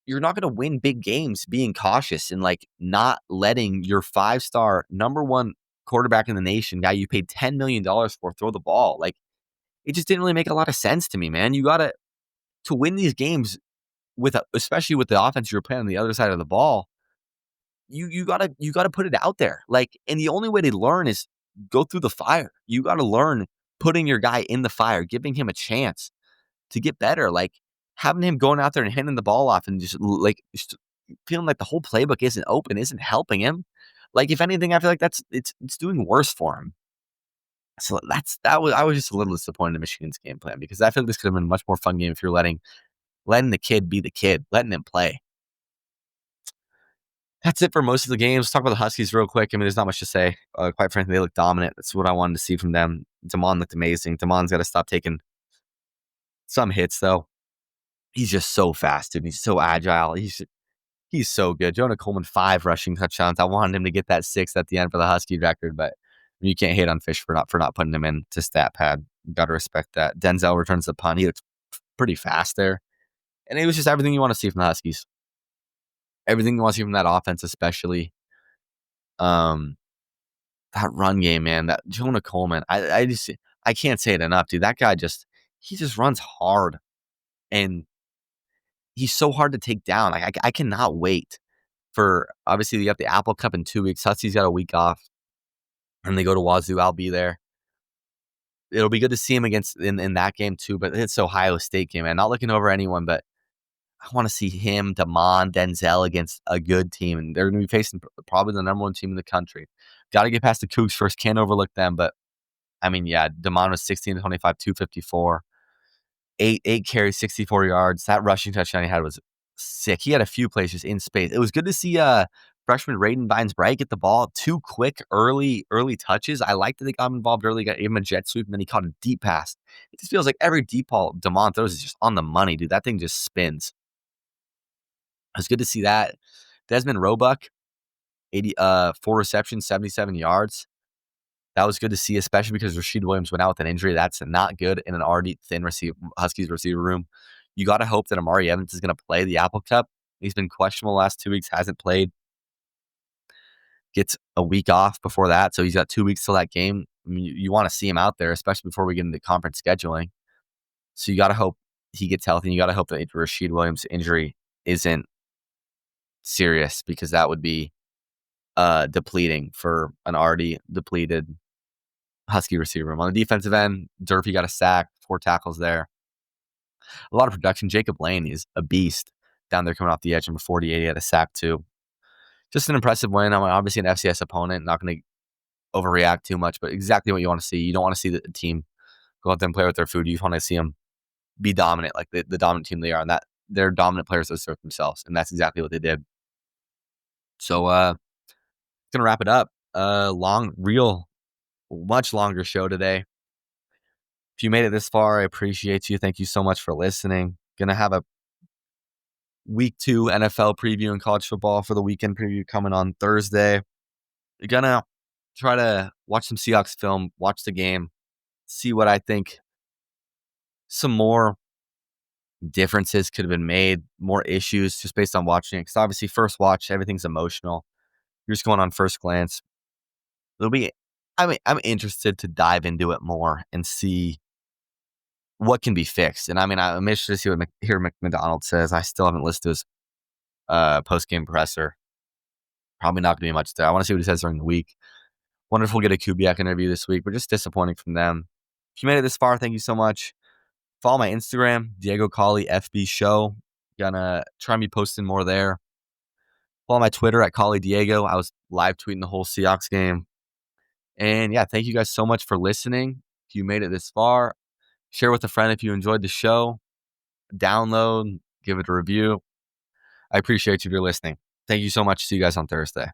you're not going to win big games being cautious and like not letting your 5-star number one quarterback in the nation, guy you paid $10 million for, throw the ball. Like, it just didn't really make a lot of sense to me, man. You got to win these games especially with the offense you're playing on the other side of the ball. You gotta put it out there. Like, and the only way to learn is go through the fire. You gotta learn putting your guy in the fire, giving him a chance to get better. Like, having him going out there and handing the ball off and just feeling like the whole playbook isn't open, isn't helping him. Like, if anything, I feel like it's doing worse for him. So I was just a little disappointed in Michigan's game plan, because I feel like this could have been a much more fun game if you're letting the kid be the kid, letting him play. That's it for most of the games. Talk about the Huskies real quick. I mean, there's not much to say. Quite frankly, they look dominant. That's what I wanted to see from them. Damon looked amazing. Damon's got to stop taking some hits, though. He's just so fast, dude. He's so agile. He's so good. Jonah Coleman, 5 rushing touchdowns. I wanted him to get that 6 at the end for the Husky record, but you can't hate on Fish for not putting him in to stat pad. Got to respect that. Denzel returns the punt. He looks pretty fast there. And it was just everything you want to see from the Huskies. Everything you want to see from that offense, especially. That run game, man. That Jonah Coleman. I can't say it enough, dude. That guy he just runs hard. And he's so hard to take down. Like, I cannot wait for, obviously, you got the Apple Cup in 2 weeks. Huskies got a week off. And they go to Wazoo. I'll be there. It'll be good to see him in that game, too. But it's Ohio State game, man. Not looking over anyone, but I want to see him, Damon, Denzel against a good team. And they're going to be facing probably the number one team in the country. Got to get past the Cougs first. Can't overlook them. But, I mean, yeah, Damon was 16 to 25, 254. 8 carries, 64 yards. That rushing touchdown he had was sick. He had a few plays just in space. It was good to see freshman Raiden Vines-Bright get the ball. 2 quick early touches. I like that they got him involved early, got him a jet sweep, and then he caught a deep pass. It just feels like every deep ball Damon throws is just on the money, dude. That thing just spins. It was good to see that. Desmond Roebuck, 4 receptions, 77 yards. That was good to see, especially because Rashid Williams went out with an injury. That's not good in an already thin Huskies receiver room. You got to hope that Amari Evans is going to play the Apple Cup. He's been questionable the last 2 weeks, hasn't played. Gets a week off before that, so he's got 2 weeks till that game. I mean, you want to see him out there, especially before we get into conference scheduling. So you got to hope he gets healthy, and you got to hope that Rashid Williams' injury isn't serious, because that would be depleting for an already depleted Husky receiver room. On the defensive end, Durfee got a sack, 4 tackles there. A lot of production. Jacob Lane is a beast down there coming off the edge. Number 48, he had a sack too. Just an impressive win. I'm obviously an FCS opponent. Not going to overreact too much, but exactly what you want to see. You don't want to see the team go out there and play with their food. You want to see them be dominant, like the dominant team they are, and that they're dominant players that serve themselves, and that's exactly what they did. So, gonna wrap it up. Much longer show today. If you made it this far, I appreciate you. Thank you so much for listening. Gonna have a week 2 NFL preview and college football for the weekend preview coming on Thursday. You're gonna try to watch some Seahawks film, watch the game, see what I think some more differences could have been made, more issues just based on watching it. Because obviously, first watch, everything's emotional. You're just going on first glance. I'm interested to dive into it more and see what can be fixed. And I mean, I'm interested to see what McDonald says. I still haven't listened to his post-game presser. Probably not going to be much there. I want to see what he says during the week. Wonder if we'll get a Kubiak interview this week, but just disappointing from them. If you made it this far, thank you so much. Follow my Instagram, Diego Colley FB Show. Gonna try and be posting more there. Follow my Twitter at Colley Diego. I was live tweeting the whole Seahawks game. And yeah, thank you guys so much for listening. If you made it this far, share with a friend if you enjoyed the show. Download, give it a review. I appreciate you if you're listening. Thank you so much. See you guys on Thursday.